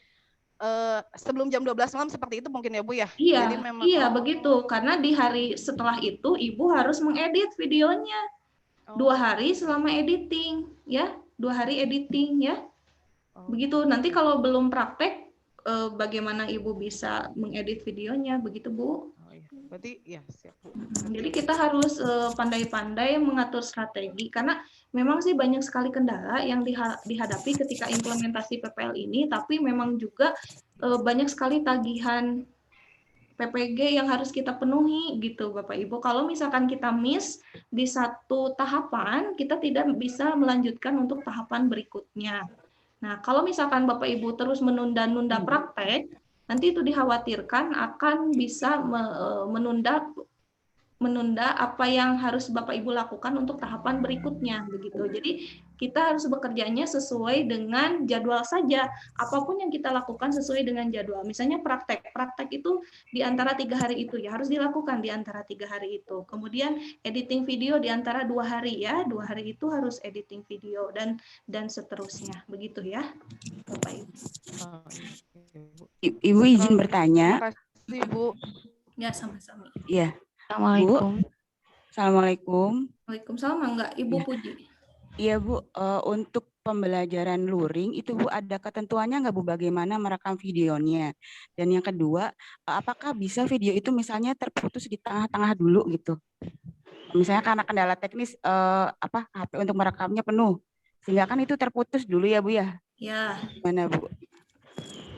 Speaker 6: sebelum jam 12 malam seperti itu mungkin ya Bu ya?
Speaker 1: Iya,
Speaker 6: jadi memang,
Speaker 1: iya begitu. Karena di hari setelah itu Ibu harus mengedit videonya. 2 hari selama editing ya, 2 hari editing ya. Begitu. Nanti kalau belum praktek bagaimana Ibu bisa mengedit videonya, begitu Bu.
Speaker 6: Oh, iya. Berarti ya siap Bu.
Speaker 1: Jadi kita harus pandai-pandai mengatur strategi karena memang sih banyak sekali kendala yang dihadapi ketika implementasi PPL ini, tapi memang juga banyak sekali tagihan PPG yang harus kita penuhi gitu Bapak Ibu. Kalau misalkan kita miss di satu tahapan, kita tidak bisa melanjutkan untuk tahapan berikutnya. Nah, kalau misalkan Bapak Ibu terus menunda-nunda praktek, nanti itu dikhawatirkan akan bisa menunda apa yang harus Bapak Ibu lakukan untuk tahapan berikutnya begitu. Jadi kita harus bekerjanya sesuai dengan jadwal saja. Apapun yang kita lakukan sesuai dengan jadwal. Misalnya praktek itu di antara 3 hari itu ya harus dilakukan di antara 3 hari itu. Kemudian editing video di antara 2 hari ya. 2 hari itu harus editing video dan seterusnya. Begitu ya, Bapak Ibu.
Speaker 6: Oh, iya, Bu.
Speaker 9: Ibu izin bertanya.
Speaker 6: Terima kasih Bu.
Speaker 1: Ya, sama-sama.
Speaker 9: Iya.
Speaker 7: Assalamualaikum.
Speaker 9: Bu. Assalamualaikum.
Speaker 1: Waalaikumsalam, enggak Ibu
Speaker 9: Ya.
Speaker 1: Puji.
Speaker 9: Iya Bu, untuk pembelajaran luring itu Bu ada ketentuannya nggak Bu bagaimana merekam videonya? Dan yang kedua, apakah bisa video itu misalnya terputus di tengah-tengah dulu gitu? Misalnya karena kendala teknis HP untuk merekamnya penuh, sehingga kan itu terputus dulu ya Bu ya?
Speaker 1: Ya.
Speaker 9: Gimana Bu?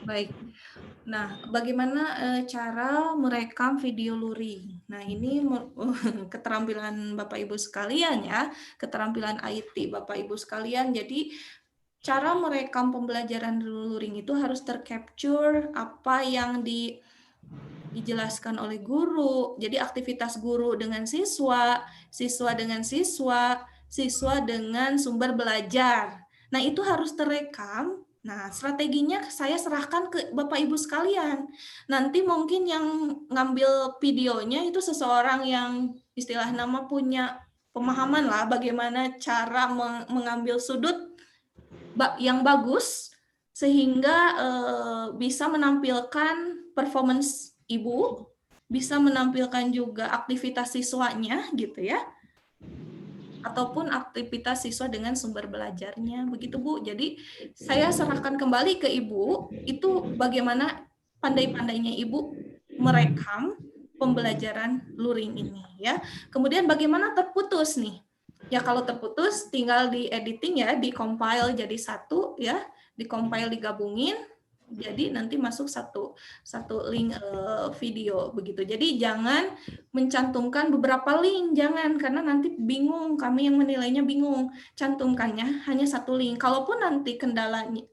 Speaker 1: Baik. Nah, bagaimana cara merekam video luring? Nah, ini keterampilan Bapak Ibu sekalian ya, keterampilan IT Bapak Ibu sekalian. Jadi, cara merekam pembelajaran luring itu harus tercapture apa yang dijelaskan oleh guru. Jadi, aktivitas guru dengan siswa, siswa dengan siswa, siswa dengan sumber belajar. Nah, itu harus terekam. Nah, strateginya saya serahkan ke Bapak Ibu sekalian. Nanti mungkin yang ngambil videonya itu seseorang yang istilah nama punya pemahaman lah bagaimana cara mengambil sudut yang bagus sehingga bisa menampilkan performance Ibu, bisa menampilkan juga aktivitas siswanya gitu ya. Ataupun aktivitas siswa dengan sumber belajarnya, begitu Bu. Jadi saya serahkan kembali ke Ibu, itu bagaimana pandai-pandainya Ibu merekam pembelajaran luring ini ya. Kemudian bagaimana terputus nih? Ya kalau terputus tinggal di editing ya, di compile jadi satu ya, di compile digabungin. Jadi nanti masuk satu link video begitu. Jadi jangan mencantumkan beberapa link, jangan karena nanti bingung, kami yang menilainya bingung. Cantumkannya hanya satu link. Kalaupun nanti kendalanya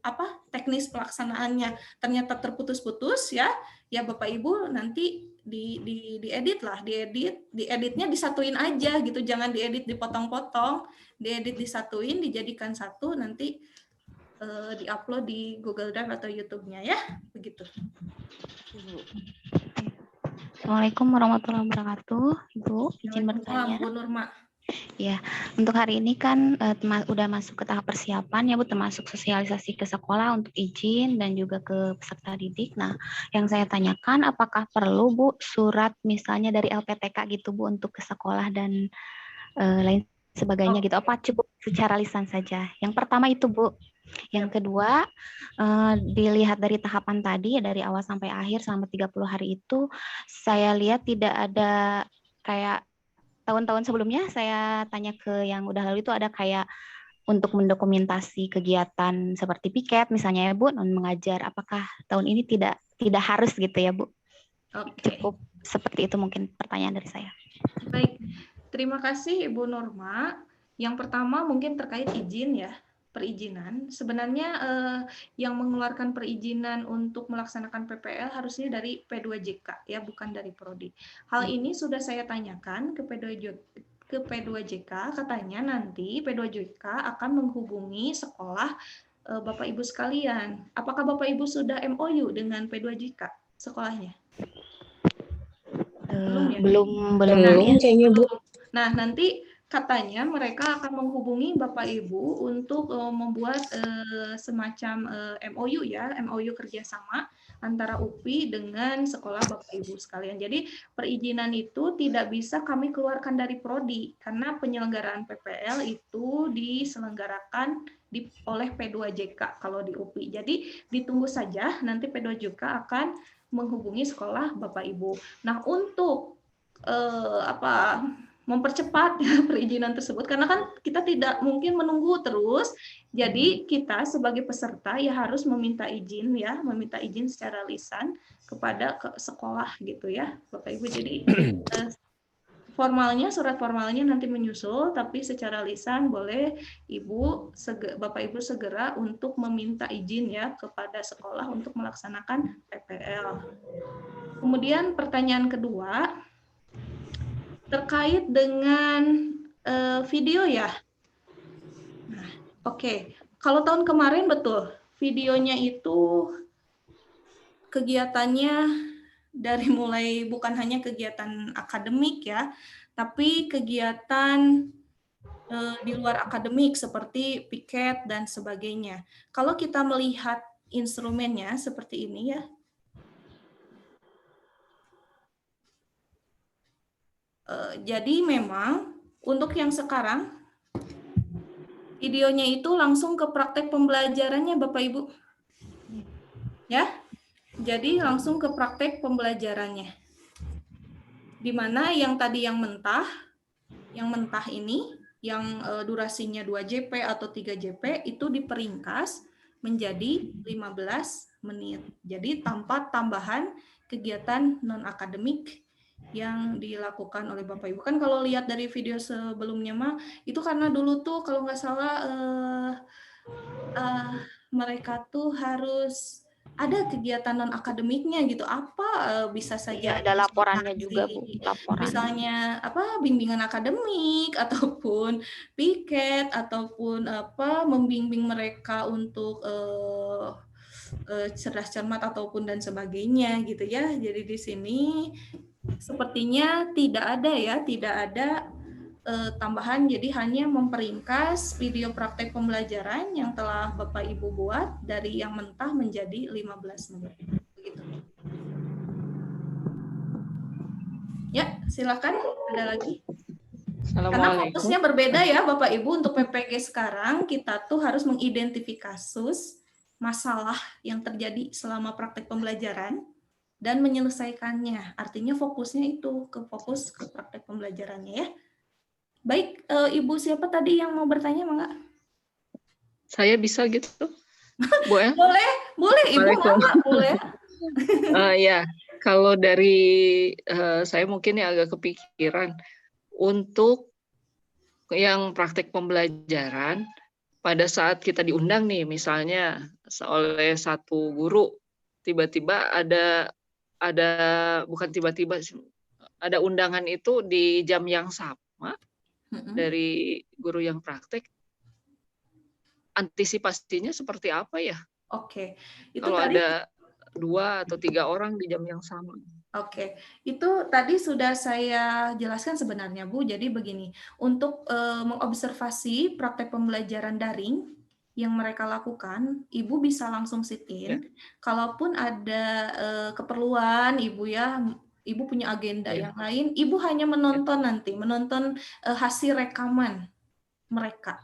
Speaker 1: teknis pelaksanaannya ternyata terputus-putus ya Bapak Ibu nanti diedit lah, dieditnya disatuin aja gitu, jangan diedit dipotong-potong, diedit disatuin, dijadikan satu nanti diupload di Google Drive atau YouTube-nya ya, begitu.
Speaker 7: Assalamualaikum warahmatullahi wabarakatuh, Ibu. Izin bertanya.
Speaker 1: Bu Nurma.
Speaker 7: Ya, untuk hari ini kan udah masuk ke tahap persiapan ya Bu, termasuk sosialisasi ke sekolah untuk izin dan juga ke peserta didik. Nah, yang saya tanyakan apakah perlu Bu surat misalnya dari LPTK gitu Bu untuk ke sekolah dan lain sebagainya gitu. Apa cukup secara lisan saja? Yang pertama itu Bu. Yang kedua, dilihat dari tahapan tadi, dari awal sampai akhir selama 30 hari itu, saya lihat tidak ada kayak tahun-tahun sebelumnya, saya tanya ke yang udah lalu itu ada kayak untuk mendokumentasi kegiatan seperti piket, misalnya ya Bu, mengajar. Apakah tahun ini tidak harus gitu ya Bu?
Speaker 1: Oke.
Speaker 7: Cukup seperti itu mungkin pertanyaan dari saya.
Speaker 1: Baik, terima kasih Ibu Nurma. Yang pertama mungkin terkait izin ya. Perizinan, sebenarnya yang mengeluarkan perizinan untuk melaksanakan PPL harusnya dari P2JK ya, bukan dari Prodi. Hal ini sudah saya tanyakan ke P2JK, katanya nanti P2JK akan menghubungi sekolah Bapak Ibu sekalian. Apakah Bapak Ibu sudah MOU dengan P2JK sekolahnya? Belum ya?
Speaker 7: Belum
Speaker 2: kayaknya Bu.
Speaker 1: Nah, nanti katanya mereka akan menghubungi Bapak Ibu untuk membuat semacam MOU ya, MOU kerjasama antara UPI dengan sekolah Bapak Ibu sekalian. Jadi perizinan itu tidak bisa kami keluarkan dari prodi karena penyelenggaraan PPL itu diselenggarakan oleh P2JK kalau di UPI. Jadi ditunggu saja nanti P2JK akan menghubungi sekolah Bapak Ibu. Nah, untuk mempercepat ya perizinan tersebut karena kan kita tidak mungkin menunggu terus. Jadi kita sebagai peserta ya harus meminta izin secara lisan kepada sekolah gitu ya Bapak Ibu. Jadi surat formalnya nanti menyusul, tapi secara lisan boleh Bapak Ibu segera untuk meminta izin ya kepada sekolah untuk melaksanakan PPL. Kemudian pertanyaan kedua terkait dengan video ya. Nah, oke. Kalau tahun kemarin betul, videonya itu kegiatannya dari mulai bukan hanya kegiatan akademik ya, tapi kegiatan di luar akademik seperti piket dan sebagainya. Kalau kita melihat instrumennya seperti ini ya. Jadi memang untuk yang sekarang videonya itu langsung ke praktek pembelajarannya Bapak Ibu. Ya. Jadi langsung ke praktek pembelajarannya. Di mana yang tadi yang mentah ini yang durasinya 2 JP atau 3 JP itu diperingkas menjadi 15 menit. Jadi tanpa tambahan kegiatan non akademik yang dilakukan oleh Bapak Ibu. Kan kalau lihat dari video sebelumnya mah itu karena dulu tuh kalau nggak salah mereka tuh harus ada kegiatan non akademiknya gitu, apa bisa saja
Speaker 3: ada laporannya juga Bu, laporan.
Speaker 1: Misalnya bimbingan akademik ataupun piket ataupun membimbing mereka untuk cerdas cermat ataupun dan sebagainya gitu ya. Jadi di sini sepertinya tidak ada tambahan, jadi hanya memperingkas video praktek pembelajaran yang telah Bapak Ibu buat dari yang mentah menjadi 15 menit. Begitu. Ya, silakan ada lagi. Karena fokusnya berbeda ya Bapak Ibu, untuk PPG sekarang kita tuh harus mengidentifikasi kasus masalah yang terjadi selama praktek pembelajaran dan menyelesaikannya. Artinya fokusnya itu fokus ke praktek pembelajarannya ya. Baik, Ibu siapa tadi yang mau bertanya, Mangga?
Speaker 10: Saya bisa gitu, Bu El?
Speaker 1: Boleh Ibu, Mangga, boleh.
Speaker 10: Ya, kalau dari saya mungkin agak kepikiran untuk yang praktek pembelajaran pada saat kita diundang nih, misalnya oleh satu guru, tiba-tiba ada bukan tiba-tiba, ada undangan itu di jam yang sama dari guru yang praktek, antisipasinya seperti apa ya?
Speaker 1: Oke, itu
Speaker 10: kalau
Speaker 1: tadi
Speaker 10: ada 2 atau 3 orang di jam yang sama.
Speaker 1: Oke, itu tadi sudah saya jelaskan sebenarnya Bu. Jadi begini, untuk mengobservasi praktek pembelajaran daring yang mereka lakukan, Ibu bisa langsung sit-in. Kalaupun ada keperluan Ibu ya, Ibu punya agenda yang lain, Ibu hanya menonton menonton hasil rekaman mereka.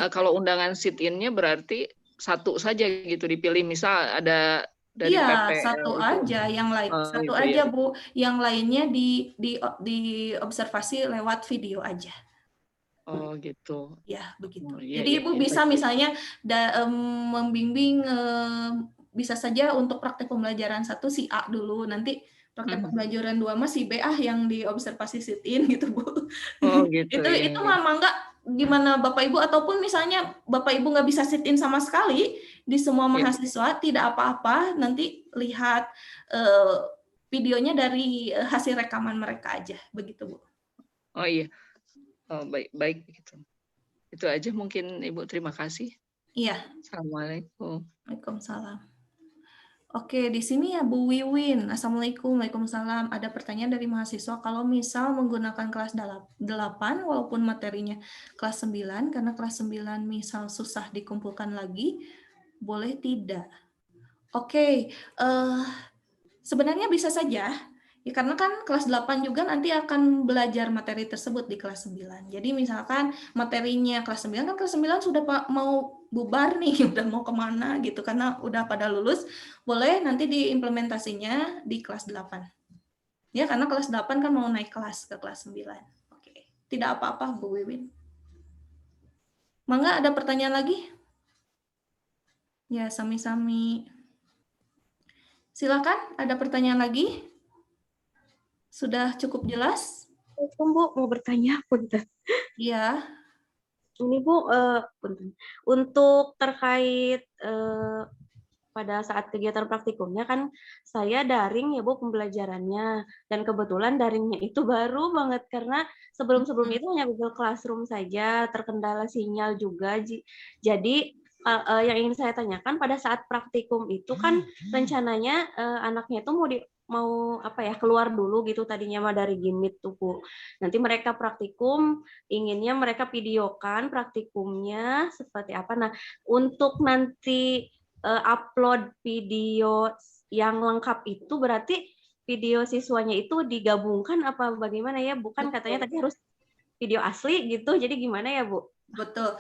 Speaker 10: Kalau undangan sit-in-nya berarti satu saja gitu dipilih, misal ada dari PPL
Speaker 1: satu itu aja, yang lain satu gitu aja ya. Bu, yang lainnya di observasi lewat video aja.
Speaker 10: Oh gitu.
Speaker 1: Ya begitu. Jadi Ibu bisa misalnya membimbing bisa saja untuk praktek pembelajaran 1 si A dulu, nanti praktek pembelajaran 2 mas si B yang diobservasi sit-in gitu Bu.
Speaker 10: Oh gitu.
Speaker 1: itu memang enggak gimana Bapak Ibu, ataupun misalnya Bapak Ibu nggak bisa sit-in sama sekali di semua mahasiswa, tidak apa-apa, nanti lihat videonya dari hasil rekaman mereka aja, begitu Bu.
Speaker 10: Oh iya, baik gitu. Itu aja mungkin Ibu, terima kasih.
Speaker 1: Iya.
Speaker 10: Assalamualaikum.
Speaker 1: Waalaikumsalam. Oke, di sini ya Bu Wiwin. Assalamualaikum, waalaikumsalam. Ada pertanyaan dari mahasiswa, kalau misal menggunakan kelas 8 walaupun materinya kelas 9, karena kelas 9 misal susah dikumpulkan lagi, boleh tidak? Oke, sebenarnya bisa saja, ya karena kan kelas 8 juga nanti akan belajar materi tersebut di kelas 9. Jadi misalkan materinya kelas 9 kan kelas 9 sudah mau bubar nih, udah mau kemana gitu, karena udah pada lulus, boleh nanti diimplementasinya di kelas 8. Ya, karena kelas 8 kan mau naik kelas ke kelas 9. Oke, tidak apa-apa Bu Wiwin. Mangga ada pertanyaan lagi? Ya, sami-sami. Silakan, ada pertanyaan lagi? Sudah cukup jelas?
Speaker 11: Bu, mau bertanya, punten.
Speaker 1: Iya.
Speaker 11: Ini Bu, punten. Untuk terkait pada saat kegiatan praktikumnya kan saya daring ya Bu pembelajarannya, dan kebetulan daringnya itu baru banget karena sebelum-sebelumnya itu hanya Google Classroom saja, terkendala sinyal juga. Jadi yang ingin saya tanyakan pada saat praktikum itu kan rencananya anaknya itu mau apa ya, keluar dulu gitu tadinya mah dari Gimit tuh Bu. Nanti mereka praktikum, inginnya mereka videokan praktikumnya seperti apa. Nah, untuk nanti upload video yang lengkap itu berarti video siswanya itu digabungkan apa bagaimana ya? Bukan katanya tadi harus video asli gitu. Jadi gimana ya, Bu?
Speaker 1: Betul.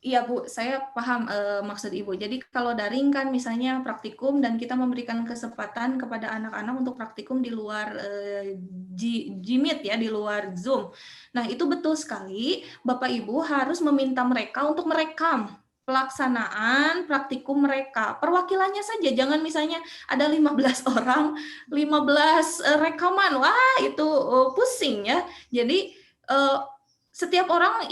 Speaker 1: Iya Bu, saya paham maksud Ibu. Jadi kalau daring kan misalnya praktikum dan kita memberikan kesempatan kepada anak-anak untuk praktikum di luar Gmeet ya, di luar Zoom. Nah itu betul sekali, Bapak Ibu harus meminta mereka untuk merekam pelaksanaan praktikum mereka. Perwakilannya saja, jangan misalnya ada 15 orang, 15 rekaman. Wah itu pusing ya. Jadi setiap orang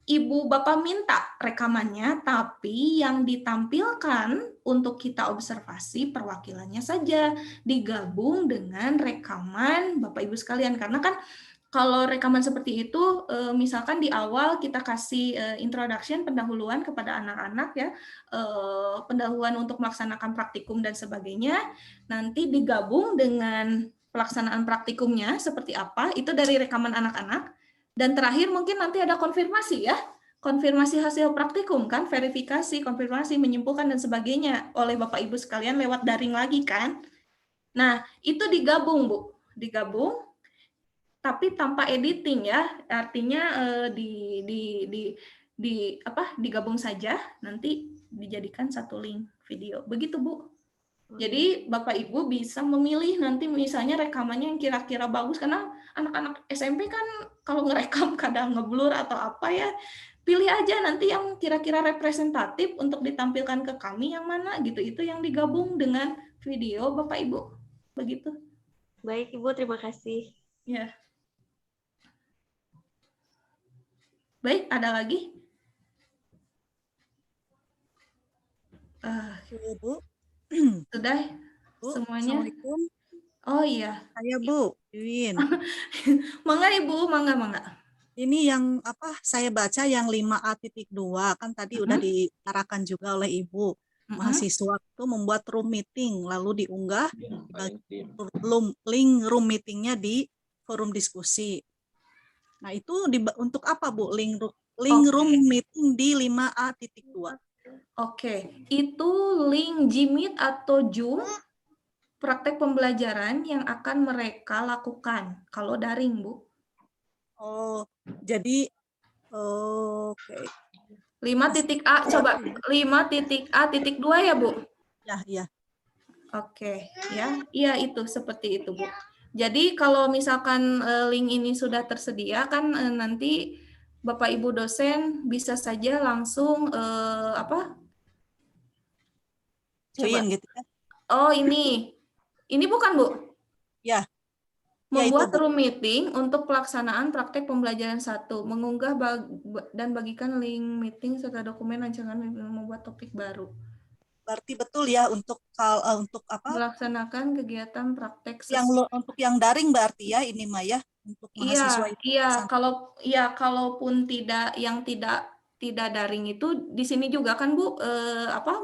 Speaker 1: Ibu Bapak minta rekamannya, tapi yang ditampilkan untuk kita observasi perwakilannya saja, digabung dengan rekaman Bapak Ibu sekalian. Karena kan kalau rekaman seperti itu, misalkan di awal kita kasih introduction, pendahuluan kepada anak-anak ya, pendahuluan untuk melaksanakan praktikum dan sebagainya, nanti digabung dengan pelaksanaan praktikumnya seperti apa, itu dari rekaman anak-anak. Dan terakhir mungkin nanti ada konfirmasi ya, konfirmasi hasil praktikum kan, verifikasi, konfirmasi, menyimpulkan dan sebagainya oleh Bapak Ibu sekalian lewat daring lagi kan. Nah, itu digabung Bu, digabung tapi tanpa editing ya. Artinya digabung saja, nanti dijadikan satu link video. Begitu Bu. Jadi Bapak Ibu bisa memilih nanti misalnya rekamannya yang kira-kira bagus, karena anak-anak SMP kan kalau ngerekam kadang ngeblur atau apa ya, pilih aja nanti yang kira-kira representatif untuk ditampilkan ke kami yang mana gitu, itu yang digabung dengan video Bapak Ibu. Begitu.
Speaker 11: Baik Ibu, terima kasih.
Speaker 1: Ya. Baik, ada lagi?
Speaker 12: Bu.
Speaker 1: Sudah
Speaker 12: Bu,
Speaker 1: semuanya?
Speaker 12: Assalamualaikum.
Speaker 1: Oh iya.
Speaker 12: Saya Bu Wiwin.
Speaker 1: Mangga Ibu, mangga.
Speaker 12: Ini yang saya baca yang 5A.2 kan tadi udah diutarakan juga oleh Ibu. Mahasiswa itu membuat room meeting lalu diunggah link room meetingnya di forum diskusi. Nah, itu untuk apa Bu link room meeting di 5A.2?
Speaker 1: Oke, itu link Gmeet atau Zoom praktek pembelajaran yang akan mereka lakukan kalau daring, Bu.
Speaker 12: Oh, jadi oke.
Speaker 1: 5.A coba 5.A.2 ya, Bu?
Speaker 12: Ya.
Speaker 1: Oke, ya. Iya itu seperti itu, Bu. Jadi kalau misalkan link ini sudah tersedia kan nanti Bapak Ibu dosen bisa saja langsung
Speaker 12: Join gitu ya.
Speaker 1: Oh, ini bukan, Bu?
Speaker 12: Ya.
Speaker 1: Membuat room meeting untuk pelaksanaan praktek pembelajaran 1, mengunggah dan bagikan link meeting serta dokumen rancangan membuat topik baru.
Speaker 12: Berarti betul ya untuk apa?
Speaker 1: Melaksanakan kegiatan praktek
Speaker 12: untuk yang daring berarti ya ini Maya untuk mahasiswa itu.
Speaker 1: Iya, kalaupun tidak daring itu di sini juga kan Bu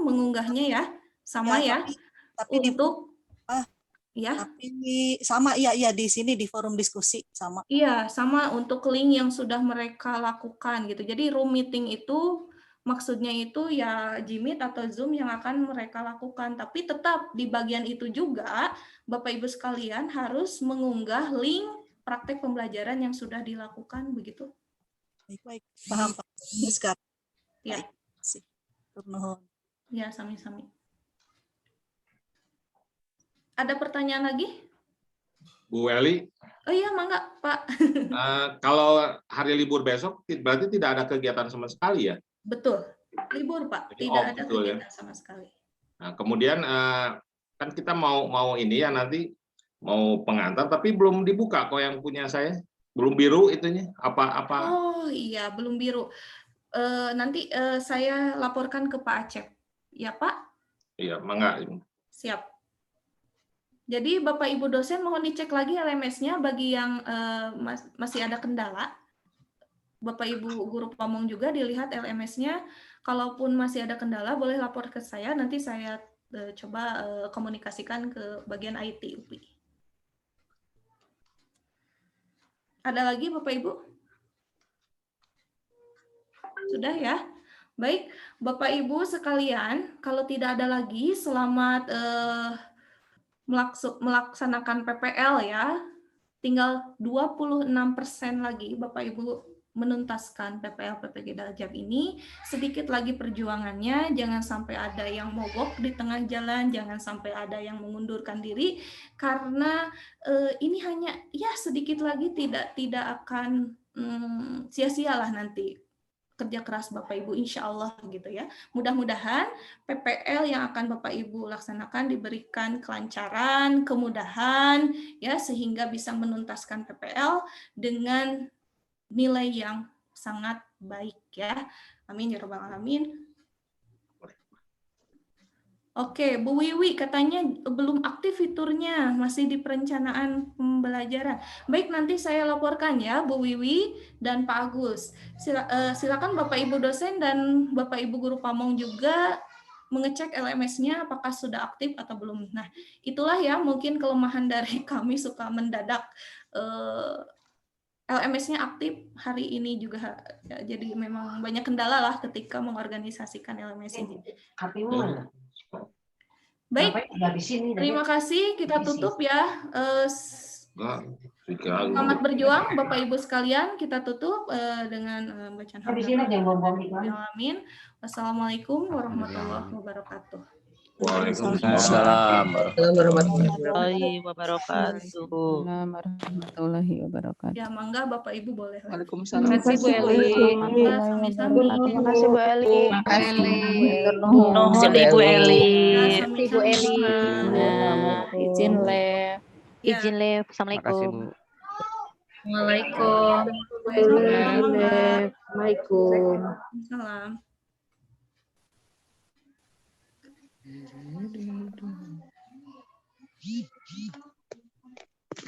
Speaker 1: mengunggahnya ya sama ya.
Speaker 12: Tapi sama iya di sini di forum diskusi sama.
Speaker 1: Iya, sama untuk link yang sudah mereka lakukan gitu. Jadi room meeting itu maksudnya itu ya Jimit atau Zoom yang akan mereka lakukan. Tapi tetap di bagian itu juga Bapak Ibu sekalian harus mengunggah link praktek pembelajaran yang sudah dilakukan begitu.
Speaker 12: Baik, paham Pak. Sekarang.
Speaker 1: Ya.
Speaker 12: Baik, sih. Turnuhun.
Speaker 1: Ya, sami-sami. Ada pertanyaan lagi?
Speaker 13: Bu Eli,
Speaker 1: Oh iya, mangga, Pak.
Speaker 13: kalau hari libur besok berarti tidak ada kegiatan sama sekali ya?
Speaker 1: Betul. Libur, Pak.
Speaker 13: Jadi
Speaker 1: Tidak
Speaker 13: off,
Speaker 1: ada
Speaker 13: betul ya?
Speaker 1: kegiatan sama sekali.
Speaker 13: Nah, kemudian kan kita mau ini ya nanti mau pengantar tapi belum dibuka kok yang punya saya. Belum biru itunya. Apa?
Speaker 1: Oh iya, belum biru. Nanti saya laporkan ke Pak Acep. Ya, Pak?
Speaker 13: Iya, mangga.
Speaker 1: Siap. Jadi Bapak Ibu dosen mohon dicek lagi LMS-nya bagi yang masih ada kendala. Bapak Ibu guru pamong juga dilihat LMS-nya. Kalaupun masih ada kendala boleh lapor ke saya, nanti saya coba komunikasikan ke bagian IT UPI. Ada lagi Bapak Ibu? Sudah ya? Baik, Bapak Ibu sekalian, kalau tidak ada lagi, selamat melaksanakan PPL ya. Tinggal 26% lagi Bapak Ibu menuntaskan PPL PPG Daljab ini. Sedikit lagi perjuangannya, jangan sampai ada yang mogok di tengah jalan, jangan sampai ada yang mengundurkan diri, karena ini hanya ya sedikit lagi tidak akan sia-sialah nanti kerja keras Bapak Ibu, insya Allah gitu ya. Mudah-mudahan PPL yang akan Bapak Ibu laksanakan diberikan kelancaran, kemudahan, ya sehingga bisa menuntaskan PPL dengan nilai yang sangat baik ya. Amin ya rabbal alamin. Oke, Bu Wiwi katanya belum aktif fiturnya, masih di perencanaan pembelajaran. Baik, nanti saya laporkan ya Bu Wiwi dan Pak Agus. Silakan Bapak Ibu dosen dan Bapak Ibu guru pamong juga mengecek LMS-nya apakah sudah aktif atau belum. Nah, itulah ya mungkin kelemahan dari kami suka mendadak LMS-nya aktif hari ini juga ya, jadi memang banyak kendala lah ketika mengorganisasikan LMS ini. Baik, terima kasih. Kita tutup ya. Selamat berjuang Bapak Ibu sekalian. Kita tutup dengan bacaan hamdalah. Amin. Wassalamualaikum warahmatullahi wabarakatuh.
Speaker 14: Waalaikumsalam
Speaker 15: warahmatullahi wabarakatuh.
Speaker 14: warahmatullahi wabarakatuh.
Speaker 1: Ya, mangga Bapak Ibu boleh.
Speaker 10: Waalaikumsalam.
Speaker 15: Terima kasih Bu Eli.
Speaker 7: Terima kasih Bu Eli.
Speaker 15: Terima kasih Ibu Eli.
Speaker 7: Ibu Eli.
Speaker 15: Izin live.
Speaker 7: Izin live. Assalamualaikum.
Speaker 15: Waalaikumsalam.
Speaker 2: Assalamualaikum.
Speaker 1: Salam.